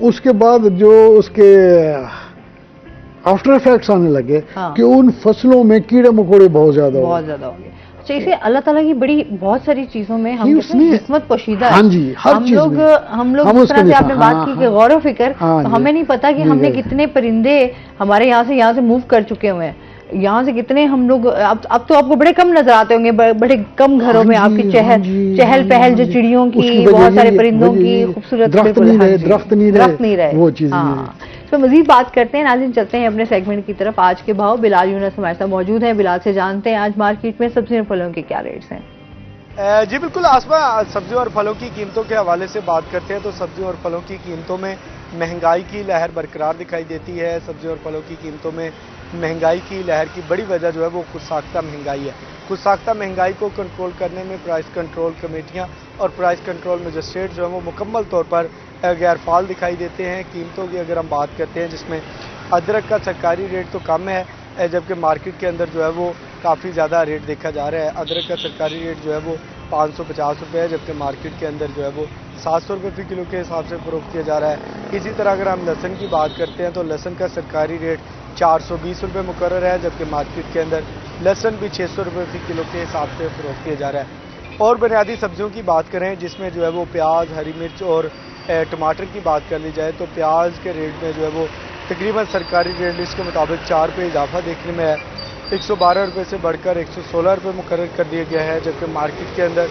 اس کے بعد جو اس کے آفٹر افیکٹس آنے لگے کہ ان فصلوں میں کیڑے مکوڑے بہت زیادہ ہو گئے. اچھا، اسے اللہ تعالیٰ کی بڑی بہت ساری چیزوں میں ہم حکمت پوشیدہ ہے. ہاں جی، ہر چیز ہم لوگ جس طرح سے آپ نے بات کی کہ غور و فکر، تو ہمیں نہیں پتا کہ ہم نے کتنے پرندے ہمارے یہاں سے موو کر چکے ہوئے ہیں. یہاں سے کتنے ہم لوگ اب تو آپ کو بڑے کم نظر آتے ہوں گے، بڑے کم گھروں میں آپ کی چہل پہل جو چڑیوں کی، بہت سارے پرندوں کی خوبصورت، درخت نہیں رہے وہ چیز. تو مزید بات کرتے ہیں. ناظرین چلتے ہیں اپنے سیگمنٹ کی طرف. آج کے بھاؤ بلال یونس ہمارے ساتھ موجود ہیں. بلال سے جانتے ہیں آج مارکیٹ میں سبزیوں اور پھلوں کے کیا ریٹس ہیں. جی بالکل آسما، سبزیوں اور پھلوں کی قیمتوں کے حوالے سے بات کرتے ہیں تو سبزیوں اور پھلوں کی قیمتوں میں مہنگائی کی لہر برقرار دکھائی دیتی ہے. سبزیوں اور پھلوں کی قیمتوں میں مہنگائی کی لہر کی بڑی وجہ جو ہے وہ خود ساختہ مہنگائی ہے. خود ساختہ مہنگائی کو کنٹرول کرنے میں پرائس کنٹرول کمیٹیاں اور پرائس کنٹرول مجسٹریٹ جو ہیں وہ مکمل طور پر غیر فعال دکھائی دیتے ہیں. قیمتوں کی اگر ہم بات کرتے ہیں جس میں ادرک کا سرکاری ریٹ تو کم ہے، جبکہ مارکیٹ کے اندر جو ہے وہ کافی زیادہ ریٹ دیکھا جا رہا ہے. ادرک کا سرکاری ریٹ جو ہے وہ 550 روپے ہے، جبکہ مارکیٹ کے اندر جو ہے وہ 700 روپے فی کلو کے حساب سے فروخت کیا جا رہا ہے. اسی طرح اگر ہم لہسن کی بات کرتے ہیں تو لہسن کا سرکاری ریٹ 420 روپے مقرر ہے، جبکہ مارکیٹ کے اندر لہسن بھی 600 روپے فی کلو کے حساب سے فروخت کیا جا رہا ہے. اور بنیادی سبزیوں کی بات کریں جس میں جو ہے وہ پیاز، ہری مرچ اور ٹماٹر کی بات کر لی جائے تو پیاز کے ریٹ میں جو ہے وہ تقریباً سرکاری ریٹ لسٹ کے مطابق 4 روپے اضافہ دیکھنے میں ہے. 112 روپے سے بڑھ کر 116 روپے مقرر کر دیا گیا ہے، جبکہ مارکیٹ کے اندر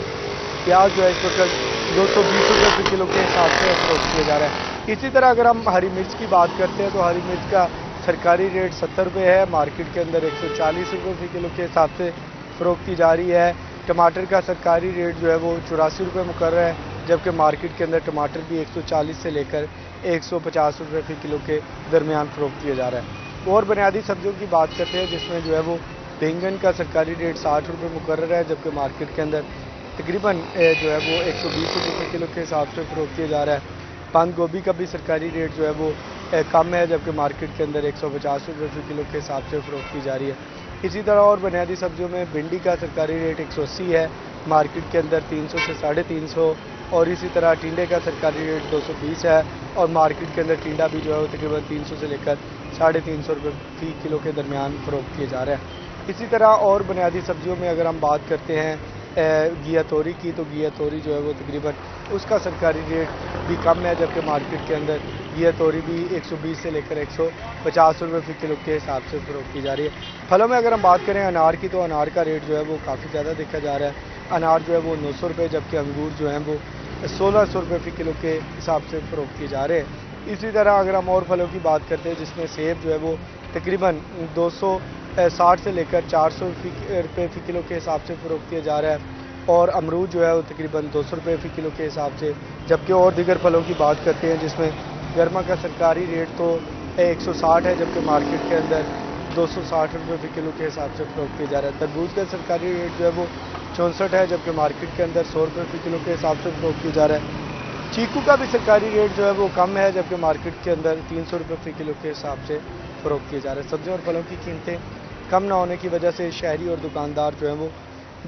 پیاز جو ہے اس وقت 220 روپے فی کلو کے حساب سے فروخت کیا جا رہا ہے. اسی طرح اگر ہم ہری مرچ کی بات کرتے ہیں تو ہری مرچ کا سرکاری ریٹ 70 روپے ہے، مارکیٹ کے اندر 140 روپے فی کلو کے حساب سے فروخت کی جا رہی ہے. ٹماٹر کا سرکاری ریٹ جو ہے وہ 84 روپے مقرر ہے، جبکہ مارکیٹ کے اندر ٹماٹر بھی 140 سے لے کر 150 روپے فی کلو کے درمیان فروخت کیا جا رہا ہے. اور بنیادی سبزیوں کی بات کرتے ہیں جس میں جو ہے وہ بینگن کا سرکاری ریٹ 60 روپے مقرر ہے، جبکہ مارکیٹ کے اندر تقریباً جو ہے وہ 120 روپے فی کلو کے حساب سے فروخت کیا جا رہا ہے. بند گوبھی کا بھی سرکاری ریٹ جو ہے وہ کم ہے، جبکہ مارکیٹ کے اندر 150 روپے فی کلو کے حساب سے فروخت کی جا رہی ہے. اسی طرح اور بنیادی سبزیوں میں بھنڈی کا سرکاری ریٹ 180 ہے، مارکیٹ کے اندر 300 سے 350. اور اسی طرح ٹینڈے کا سرکاری ریٹ 220 ہے، اور مارکیٹ کے اندر ٹینڈا بھی جو ہے وہ تقریباً 300 سے لے کر 350 روپے فی کلو کے درمیان فروخت کیا جا رہا ہے. اسی طرح اور بنیادی سبزیوں میں اگر ہم بات کرتے ہیں گھیا توری کی تو گھیا توری جو ہے وہ تقریباً اس کا سرکاری ریٹ بھی کم ہے، جبکہ مارکیٹ کے اندر گھیا توری بھی 120 سے لے کر 150 روپے فی کلو کے حساب سے فروخت کی جا رہی ہے. پھلوں میں اگر ہم بات کریں انار کی تو انار کا ریٹ جو ہے وہ کافی زیادہ دیکھا جا رہا ہے. انار جو ہے وہ 900 روپے، جبکہ انگور جو ہیں وہ 1600 روپے فی کلو کے حساب سے فروخت کیے جا رہے ہیں. اسی طرح اگر ہم اور پھلوں کی بات کرتے ہیں جس میں سیب جو ہے وہ تقریباً 260 سے لے کر 400 روپے فی کلو کے حساب سے فروخت کیا جا رہا ہے، اور امرود جو ہے وہ تقریباً 200 روپے فی کلو کے حساب سے. جبکہ اور دیگر پھلوں کی بات کرتے ہیں جس میں گرما کا سرکاری ریٹ تو 160 ہے، جبکہ مارکیٹ کے اندر 260 روپے فی کلو کے حساب سے فروخت کیا جا رہا ہے. تربوز کا سرکاری ریٹ جو ہے وہ 64 ہے، جبکہ مارکیٹ کے اندر 100 روپے فی کلو کے حساب سے فروخت کیا جا رہا ہے. چیکو کا بھی سرکاری ریٹ جو ہے وہ کم ہے، جبکہ مارکیٹ کے اندر 300 روپے فی کلو کے حساب سے فروخت کیا جا رہا ہے. سبزیوں اور پھلوں کی قیمتیں کم نہ ہونے کی وجہ سے شہری اور دکاندار جو ہیں وہ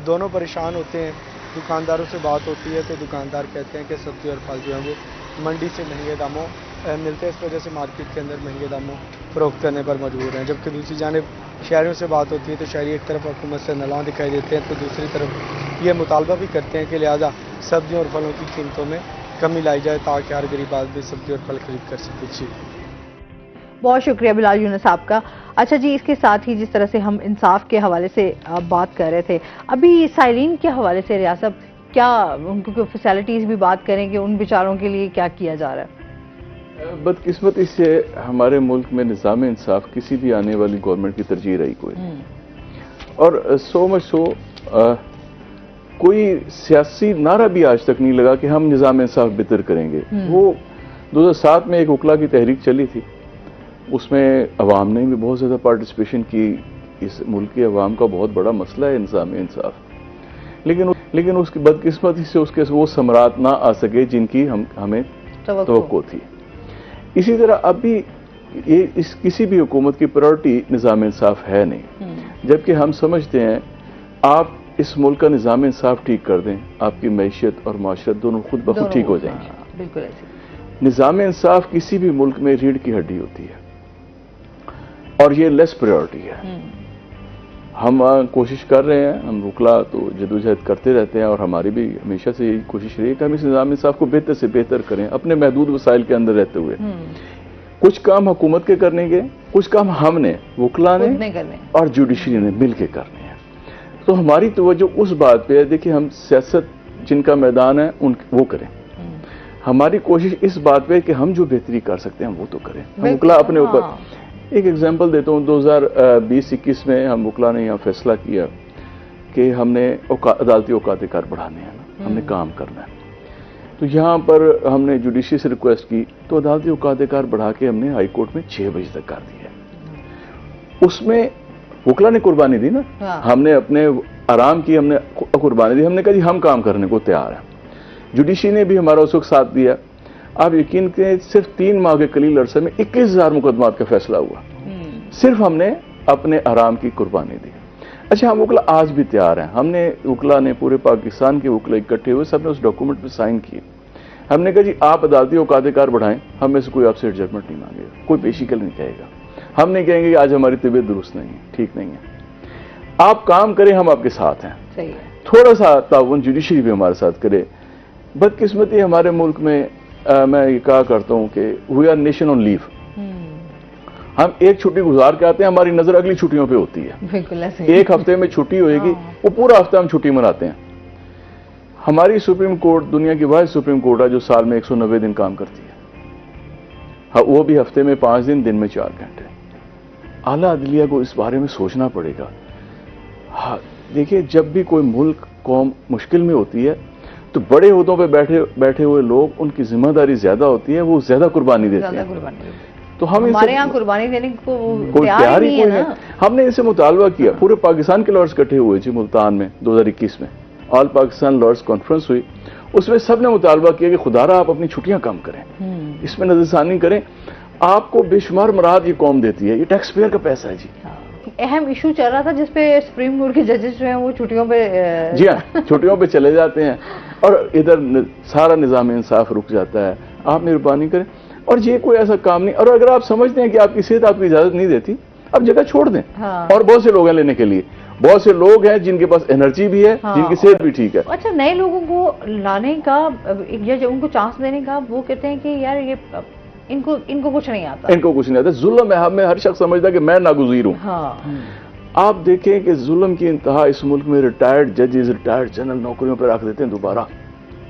دونوں پریشان ہوتے ہیں. دکانداروں سے بات ہوتی ہے تو دکاندار کہتے ہیں کہ سبزی اور پھل جو ہیں وہ منڈی سے مہنگے داموں ملتے ہیں، اس وجہ سے مارکیٹ کے اندر مہنگے داموں فروخت کرنے پر مجبور ہیں. جبکہ دوسری جانب شہریوں سے بات ہوتی ہے تو شہری ایک طرف حکومت سے نالاں دکھائی دیتے ہیں تو دوسری طرف یہ مطالبہ بھی کرتے ہیں کہ لہٰذا سبزیوں اور پھلوں کی قیمتوں میں کمی لائی جائے تاکہ ہر غریب آدمی سبزی اور پھل خرید کر سکے. جی بہت شکریہ بلال یونس صاحب کا. اچھا جی، اس کے ساتھ ہی جس طرح سے ہم انصاف کے حوالے سے بات کر رہے تھے، ابھی سائرین کے حوالے سے ریاست کیا ان کو فیسلٹیز بھی بات کریں کہ ان بیچاروں کے لیے کیا کیا جا رہا ہے؟ بدقسمتی سے ہمارے ملک میں نظام انصاف کسی بھی آنے والی گورنمنٹ کی ترجیح رہی کوئی، اور کوئی سیاسی نعرہ بھی آج تک نہیں لگا کہ ہم نظام انصاف بہتر کریں گے. وہ 2007 میں ایک وکلا کی تحریک چلی تھی، اس میں عوام نے بھی بہت زیادہ پارٹیسپیشن کی. اس ملک کی عوام کا بہت بڑا مسئلہ ہے نظام انصاف، لیکن اس کی بدقسمتی سے اس کے وہ ثمرات نہ آ سکے جن کی ہمیں توقع تھی. اسی طرح اب بھی کسی بھی حکومت کی پرائرٹی نظام انصاف ہے نہیں، جبکہ ہم سمجھتے ہیں آپ اس ملک کا نظام انصاف ٹھیک کر دیں، آپ کی معیشت اور معاشرت دونوں خود بخود ٹھیک ہو جائیں گے. بالکل ایسے نظام انصاف کسی بھی ملک میں ریڑھ کی ہڈی ہوتی ہے اور یہ لیس پریورٹی ہے. ہم کوشش کر رہے ہیں, ہم وکلا تو جدوجہد کرتے رہتے ہیں اور ہماری بھی ہمیشہ سے یہی کوشش رہی ہے کہ ہم اس نظام انصاف کو بہتر سے بہتر کریں اپنے محدود وسائل کے اندر رہتے ہوئے. کچھ کام حکومت کے کرنے کے, کچھ کام ہم نے وکلا نے اور جوڈیشری نے مل کے کرنے ہیں. تو ہماری توجہ اس بات پہ ہے, دیکھیں ہم سیاست جن کا میدان ہے وہ کریں, ہماری کوشش اس بات پہ کہ ہم جو بہتری کر سکتے ہیں وہ تو کریں. ہم وکلا اپنے اوپر ایک ایگزامپل دیتا ہوں. 2020-21 میں ہم وکلا نے یہاں فیصلہ کیا کہ ہم نے عدالتی اوقات کار بڑھانے ہیں, ہم نے کام کرنا ہے. تو یہاں پر ہم نے جوڈیشری سے ریکویسٹ کی تو عدالتی اوقات کار بڑھا کے ہم نے ہائی کورٹ میں 6 بجے تک کر دیا. اس میں وکلا نے قربانی دی نا, ہم نے اپنے آرام کی ہم نے قربانی دی. ہم نے کہا جی ہم کام کرنے کو تیار ہیں. جوڈیشری نے بھی ہمارا اس وقت ساتھ دیا. آپ یقین کریں صرف 3 ماہ کے قلیل عرصے میں 21,000 مقدمات کا فیصلہ ہوا, صرف ہم نے اپنے آرام کی قربانی دی. اچھا ہم وکلا آج بھی تیار ہیں. ہم نے وکلا نے پورے پاکستان کے وکلا اکٹھے ہوئے, سب نے اس ڈاکومنٹ پہ سائن کیے. ہم نے کہا جی آپ عدالتی اوقات کار بڑھائیں, ہم میں سے کوئی آپ سے ایڈجسٹمنٹ نہیں مانگے گا, کوئی پیشی کل نہیں کہے گا. ہم نہیں کہیں گے کہ آج ہماری طبیعت درست نہیں ہے, ٹھیک نہیں ہے, آپ کام کریں, ہم آپ کے ساتھ ہیں. تھوڑا سا تعاون جوڈیشری بھی ہمارے ساتھ کرے. بدقسمتی ہمارے ملک میں میں یہ کہا کرتا ہوں کہ وی آر نیشن آن لیو. ہم ایک چھٹی گزار کے آتے ہیں, ہماری نظر اگلی چھٹیوں پہ ہوتی ہے. ایک ہفتے میں چھٹی ہوئے گی, وہ پورا ہفتہ ہم چھٹی مناتے ہیں. ہماری سپریم کورٹ دنیا کی واحد سپریم کورٹ ہے جو سال میں 190 دن کام کرتی ہے, وہ بھی ہفتے میں 5 دن, دن میں 4 گھنٹے. اعلیٰ عدلیہ کو اس بارے میں سوچنا پڑے گا. دیکھیے جب بھی کوئی ملک قوم مشکل میں ہوتی ہے تو بڑے عہدوں پہ بیٹھے ہوئے لوگ, ان کی ذمہ داری زیادہ ہوتی ہے, وہ زیادہ قربانی دیتے ہیں. تو ہم ہمارے یہاں قربانی دینے کو تیار ہی کوئی نہیں. ہم نے ان سے مطالبہ کیا, پورے پاکستان کے لارڈز اکٹھے ہوئے تھے ملتان میں 2021 میں, آل پاکستان لارڈز کانفرنس ہوئی. اس میں سب نے مطالبہ کیا کہ خدا را آپ اپنی چھٹیاں کم کریں, اس میں نظر ثانی کریں. آپ کو بے شمار مراد یہ قوم دیتی ہے, یہ ٹیکس پیئر کا پیسہ ہے. جی اہم ایشو چل رہا تھا جس پہ سپریم کورٹ کے ججز جو ہیں وہ چھٹیوں پہ جی ہاں چھٹیوں پہ چلے جاتے ہیں اور ادھر سارا نظام انصاف رک جاتا ہے. آپ مہربانی کریں, اور یہ کوئی ایسا کام نہیں. اور اگر آپ سمجھتے ہیں کہ آپ کی صحت آپ کی اجازت نہیں دیتی, آپ جگہ چھوڑ دیں. اور بہت سے لوگ ہیں لینے کے لیے, بہت سے لوگ ہیں جن کے پاس انرجی بھی ہے, جن کی صحت بھی ٹھیک ہے. اچھا نئے لوگوں کو لانے کا یا ان کو چانس دینے کا, وہ کہتے ہیں کہ یار یہ ان کو کچھ نہیں آتا, ان کو کچھ نہیں آتا. ظلم ہے, ہمیں ہر شخص سمجھتا ہے کہ میں ناگزیر ہوں. آپ دیکھیں کہ ظلم کی انتہا اس ملک میں ریٹائرڈ ججز, ریٹائرڈ جنرل نوکریوں پہ رکھ دیتے ہیں دوبارہ.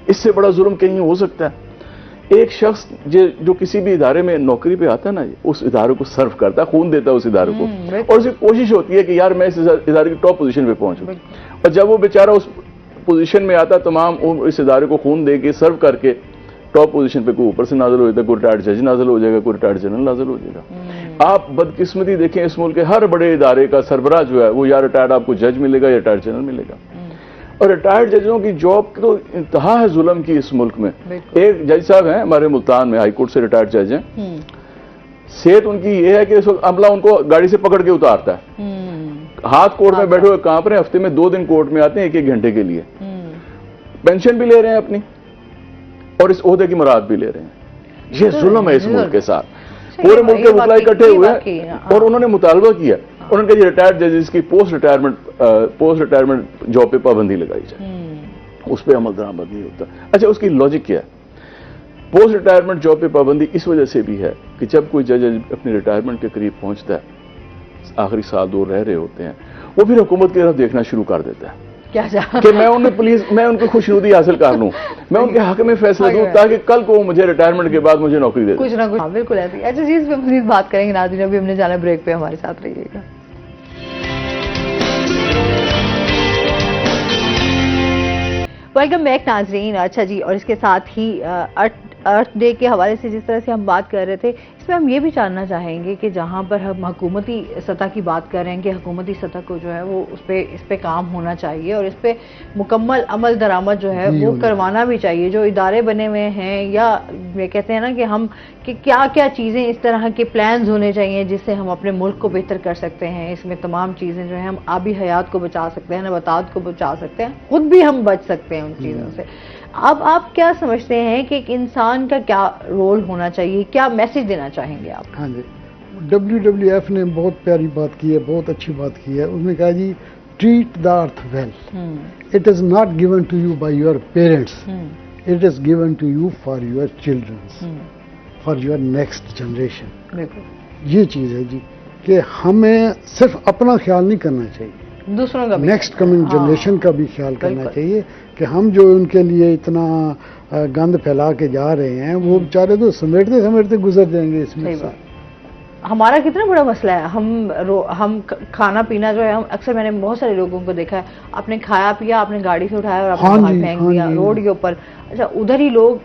اس سے بڑا ظلم کہیں ہو سکتا ہے؟ ایک شخص جو کسی بھی ادارے میں نوکری پہ آتا ہے نا, اس ادارے کو سرو کرتا ہے, خون دیتا ہے اس ادارے کو, اور اس کی کوشش ہوتی ہے کہ یار میں اس ادارے کی ٹاپ پوزیشن پہ پہنچوں. اور جب وہ بیچارہ اس پوزیشن میں آتا, تمام اس ادارے کو خون دے کے سرو کر کے ٹاپ پوزیشن پہ کوئی اوپر سے نازل ہو جاتا ہے, کوئی ریٹائرڈ جج نازل ہو جائے گا, کوئی ریٹائرڈ جنرل نازل ہو جائے گا. آپ بدقسمتی دیکھیں اس ملک کے ہر بڑے ادارے کا سربراہ جو ہے وہ یا ریٹائرڈ آپ کو جج ملے گا یا ریٹائرڈ جنرل ملے گا. اور ریٹائرڈ ججوں کی جاب کی تو انتہا ہے ظلم کی اس ملک میں. ایک جج صاحب ہیں ہمارے ملتان میں, ہائی کورٹ سے ریٹائرڈ جج ہیں. صحت ان کی یہ ہے کہ اس وقت عملہ ان کو گاڑی سے پکڑ کے اتارتا ہے, ہاتھ کورٹ میں بیٹھے ہوئے کانپ رہے ہیں, ہفتے میں 2 دن کورٹ میں آتے ہیں 1-1 گھنٹے کے لیے, پینشن بھی لے رہے ہیں اپنی اور اس عہدے کی مراد بھی لے رہے ہیں. یہ ظلم ہے اس ملک کے ساتھ. پورے ملک کے وکلا اکٹھے ہوئے اور انہوں نے مطالبہ کیا, انہوں نے کہا ریٹائرڈ ججز کی پوسٹ ریٹائرمنٹ جاب پہ پابندی لگائی جائے, اس پہ عمل درآمد نہیں ہوتا. اچھا اس کی لاجک کیا ہے؟ پوسٹ ریٹائرمنٹ جاب پہ پابندی اس وجہ سے بھی ہے کہ جب کوئی جج اپنی ریٹائرمنٹ کے قریب پہنچتا ہے, آخری سال 2 رہ رہے ہوتے ہیں, وہ پھر حکومت کی طرف دیکھنا شروع کر دیتا ہے کہ میں ان کو خوشنودی حاصل کر لوں, میں ان کے حق میں فیصلہ دوں تاکہ کل کو مجھے ریٹائرمنٹ کے بعد مجھے نوکری دے دیں. کچھ نہ کچھ بالکل ایسی. اچھا جی, اس پہ مزید بات کریں گے. ناظرین ابھی ہم نے جانا بریک پہ, ہمارے ساتھ رہیے گا. ویلکم بیک ناظرین. اچھا جی, اور اس کے ساتھ ہی ارتھ ڈے کے حوالے سے جس طرح سے ہم بات کر رہے تھے, اس میں ہم یہ بھی جاننا چاہیں گے کہ جہاں پر ہم حکومتی سطح کی بات کر رہے ہیں کہ حکومتی سطح کو جو ہے وہ اس پہ کام ہونا چاہیے اور اس پہ مکمل عمل درآمد جو ہے وہ کروانا بھی چاہیے. جو ادارے بنے ہوئے ہیں, یا یہ کہتے ہیں نا کہ ہم کہ کیا کیا چیزیں اس طرح کے پلانز ہونے چاہیے جس سے ہم اپنے ملک کو بہتر کر سکتے ہیں. اس میں تمام چیزیں جو ہیں, ہم آبی حیات کو بچا سکتے ہیں, نباتات کو بچا سکتے ہیں, خود بھی ہم بچ سکتے ہیں ان چیزوں سے. اب آپ کیا سمجھتے ہیں کہ ایک انسان کا کیا رول ہونا چاہیے, کیا میسج دینا چاہیں گے آپ؟ ہاں جی, WWF نے بہت پیاری بات کی ہے, بہت اچھی بات کی ہے. اس نے کہا جی treat the earth well. It is not given to you by your parents, it is given to you for your childrens, for your next generation. یہ چیز ہے جی کہ ہمیں صرف اپنا خیال نہیں کرنا چاہیے, دوسروں کا نیکسٹ کمنگ جنریشن کا بھی خیال کرنا چاہیے کہ ہم جو ان کے لیے اتنا گند پھیلا کے جا رہے ہیں وہ بیچارے تو سمیٹتے سمیٹتے گزر جائیں گے اس میں. ہمارا کتنا بڑا مسئلہ ہے, ہم کھانا پینا جو ہے, ہم اکثر میں نے بہت سارے لوگوں کو دیکھا ہے, آپ نے کھایا پیا, آپ نے گاڑی سے اٹھایا اور آپ نے باہر پھینک دیا روڈ کے اوپر. اچھا ادھر ہی لوگ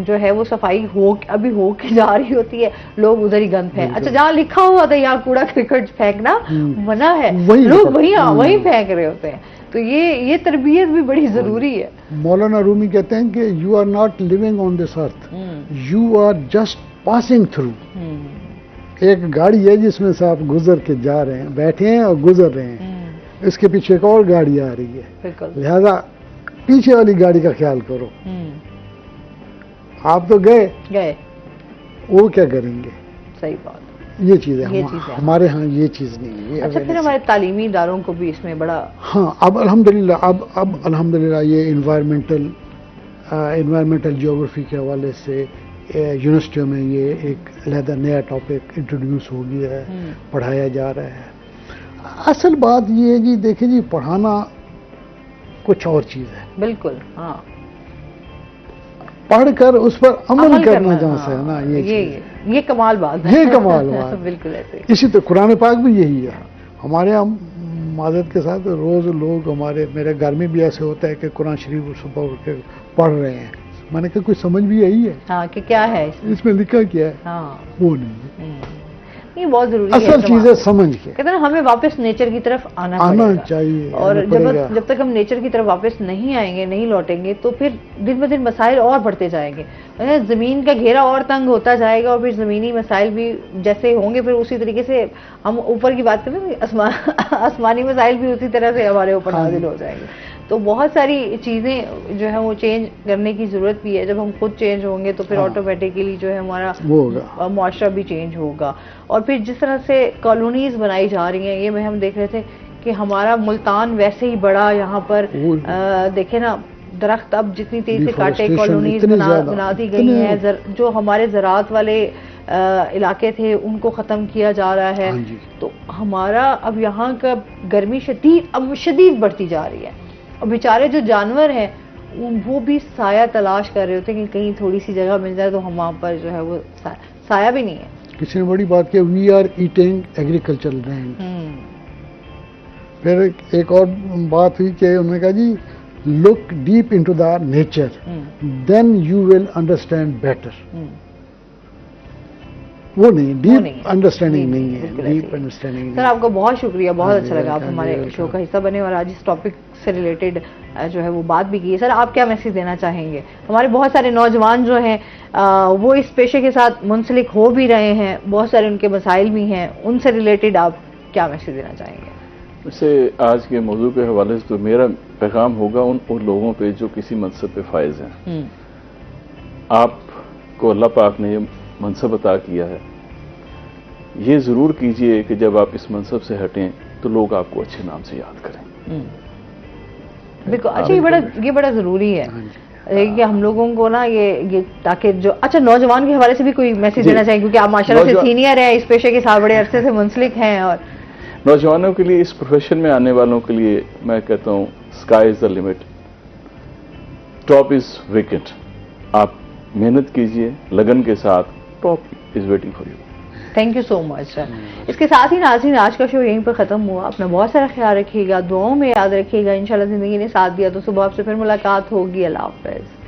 جو ہے وہ صفائی ابھی ہو کے جا رہی ہوتی ہے, لوگ ادھر ہی گند پھینک, اچھا جہاں لکھا ہوا تھا یہاں کوڑا کرکٹ پھینکنا منع ہے, لوگ وہیں پھینک رہے ہوتے ہیں. تو یہ تربیت بھی بڑی ضروری ہے. مولانا رومی کہتے ہیں کہ you are not living on this earth, you are just passing through. ایک گاڑی ہے جس میں سے آپ گزر کے جا رہے ہیں, بیٹھے ہیں اور گزر رہے ہیں, اس کے پیچھے ایک اور گاڑی آ رہی ہے, لہذا پیچھے والی گاڑی کا خیال کرو. آپ تو گئے, وہ کیا کریں گے؟ صحیح بات. یہ چیز ہے, ہمارے ہاں یہ چیز نہیں ہے. اچھا پھر ہمارے تعلیمی اداروں کو بھی اس میں بڑا, ہاں اب الحمدللہ اب الحمدللہ یہ انوائرمنٹل جیوگرافی کے حوالے سے یونیورسٹیوں میں یہ ایک علیحدہ نیا ٹاپک انٹروڈیوس ہو گیا ہے, پڑھایا جا رہا ہے. اصل بات یہ ہے جی, دیکھیں جی پڑھانا کچھ اور چیز ہے. بالکل, ہاں, پڑھ کر اس پر عمل کرنا جہاں سے ہے نا, یہ کمال بات ہے, یہ کمال بات بالکل ایسے. اسی طرح قرآن پاک بھی یہی ہے. ہمارے ہم معذرت کے ساتھ روز لوگ میرے گھر میں بھی ایسے ہوتا ہے کہ قرآن شریف صبح اٹھ کے پڑھ رہے ہیں. میں نے کہا کوئی سمجھ بھی آئی ہے ہاں کہ کیا ہے اس میں لکھا کیا ہے؟ ہاں وہ نہیں, یہ بہت ضروری ہے. اصل چیزیں سمجھ کے کہتے ہیں ہمیں واپس نیچر کی طرف آنا چاہیے, اور جب تک ہم نیچر کی طرف واپس نہیں آئیں گے, نہیں لوٹیں گے, تو پھر دن بہ دن مسائل اور بڑھتے جائیں گے. زمین کا گھیرا اور تنگ ہوتا جائے گا, اور پھر زمینی مسائل بھی جیسے ہوں گے, پھر اسی طریقے سے ہم اوپر کی بات کریں آسمانی مسائل بھی اسی طرح سے ہمارے اوپر نازل ہو جائیں گے. تو بہت ساری چیزیں جو ہے وہ چینج کرنے کی ضرورت بھی ہے. جب ہم خود چینج ہوں گے تو پھر آٹومیٹیکلی جو ہے ہمارا معاشرہ بھی چینج ہوگا. اور پھر جس طرح سے کالونیز بنائی جا رہی ہیں, یہ میں ہم دیکھ رہے تھے کہ ہمارا ملتان ویسے ہی بڑا, یہاں پر دیکھیں نا درخت اب جتنی تیزی سے کاٹے, کالونیز بنا دی گئی ہیں, جو ہمارے زراعت والے علاقے تھے ان کو ختم کیا جا رہا ہے. تو ہمارا اب یہاں کا گرمی شدید بڑھتی جا رہی ہے, اور بیچارے جو جانور ہیں وہ بھی سایہ تلاش کر رہے ہوتے ہیں کہ کہیں تھوڑی سی جگہ مل جائے تو ہم وہاں پر جو ہے وہ سایہ بھی نہیں ہے. کسی نے بڑی بات کی, we are eating agricultural land. پھر ایک اور بات ہوئی کہ انہوں نے کہا جی look deep into the nature, then you will understand better. وہ نہیں, ڈیپ انڈرسٹینڈنگ نہیں ہے, ڈیپ انڈرسٹینڈنگ. سر آپ کا بہت شکریہ, بہت اچھا لگا آپ ہمارے شو کا حصہ بنے اور آج اس ٹاپک سے ریلیٹڈ جو ہے وہ بات بھی کی ہے. سر آپ کیا میسج دینا چاہیں گے؟ ہمارے بہت سارے نوجوان جو ہیں وہ اس پیشے کے ساتھ منسلک ہو بھی رہے ہیں, بہت سارے ان کے مسائل بھی ہیں, ان سے ریلیٹڈ آپ کیا میسج دینا چاہیں گے؟ ویسے آج کے موضوع کے حوالے سے تو میرا پیغام ہوگا ان لوگوں پہ جو کسی منصب پہ فائز ہیں. آپ کو اللہ پاک نے یہ منصب عطا کیا ہے, یہ ضرور کیجئے کہ جب آپ اس منصب سے ہٹیں تو لوگ آپ کو اچھے نام سے یاد کریں. بالکل, اچھا یہ بڑا ضروری ہے کہ ہم لوگوں کو نا یہ تاکہ جو اچھا نوجوان کے حوالے سے بھی کوئی میسج دینا چاہیے, کیونکہ آپ ماشاءاللہ سے سینئر ہیں, اس پیشے کے ساتھ بڑے عرصے سے منسلک ہیں. اور نوجوانوں کے لیے, اس پروفیشن میں آنے والوں کے لیے میں کہتا ہوں sky is the limit, top is vacant. آپ محنت کیجئے لگن کے ساتھ, top is waiting for you. Thank you so much. اس کے ساتھ ہی ناظرین آج کا شو یہیں پر ختم ہوا. اپنا بہت سارا خیال رکھیے گا, دعاؤں میں یاد رکھیے گا. انشاءاللہ زندگی نے ساتھ دیا تو صبح آپ سے پھر ملاقات ہوگی. اللہ حافظ.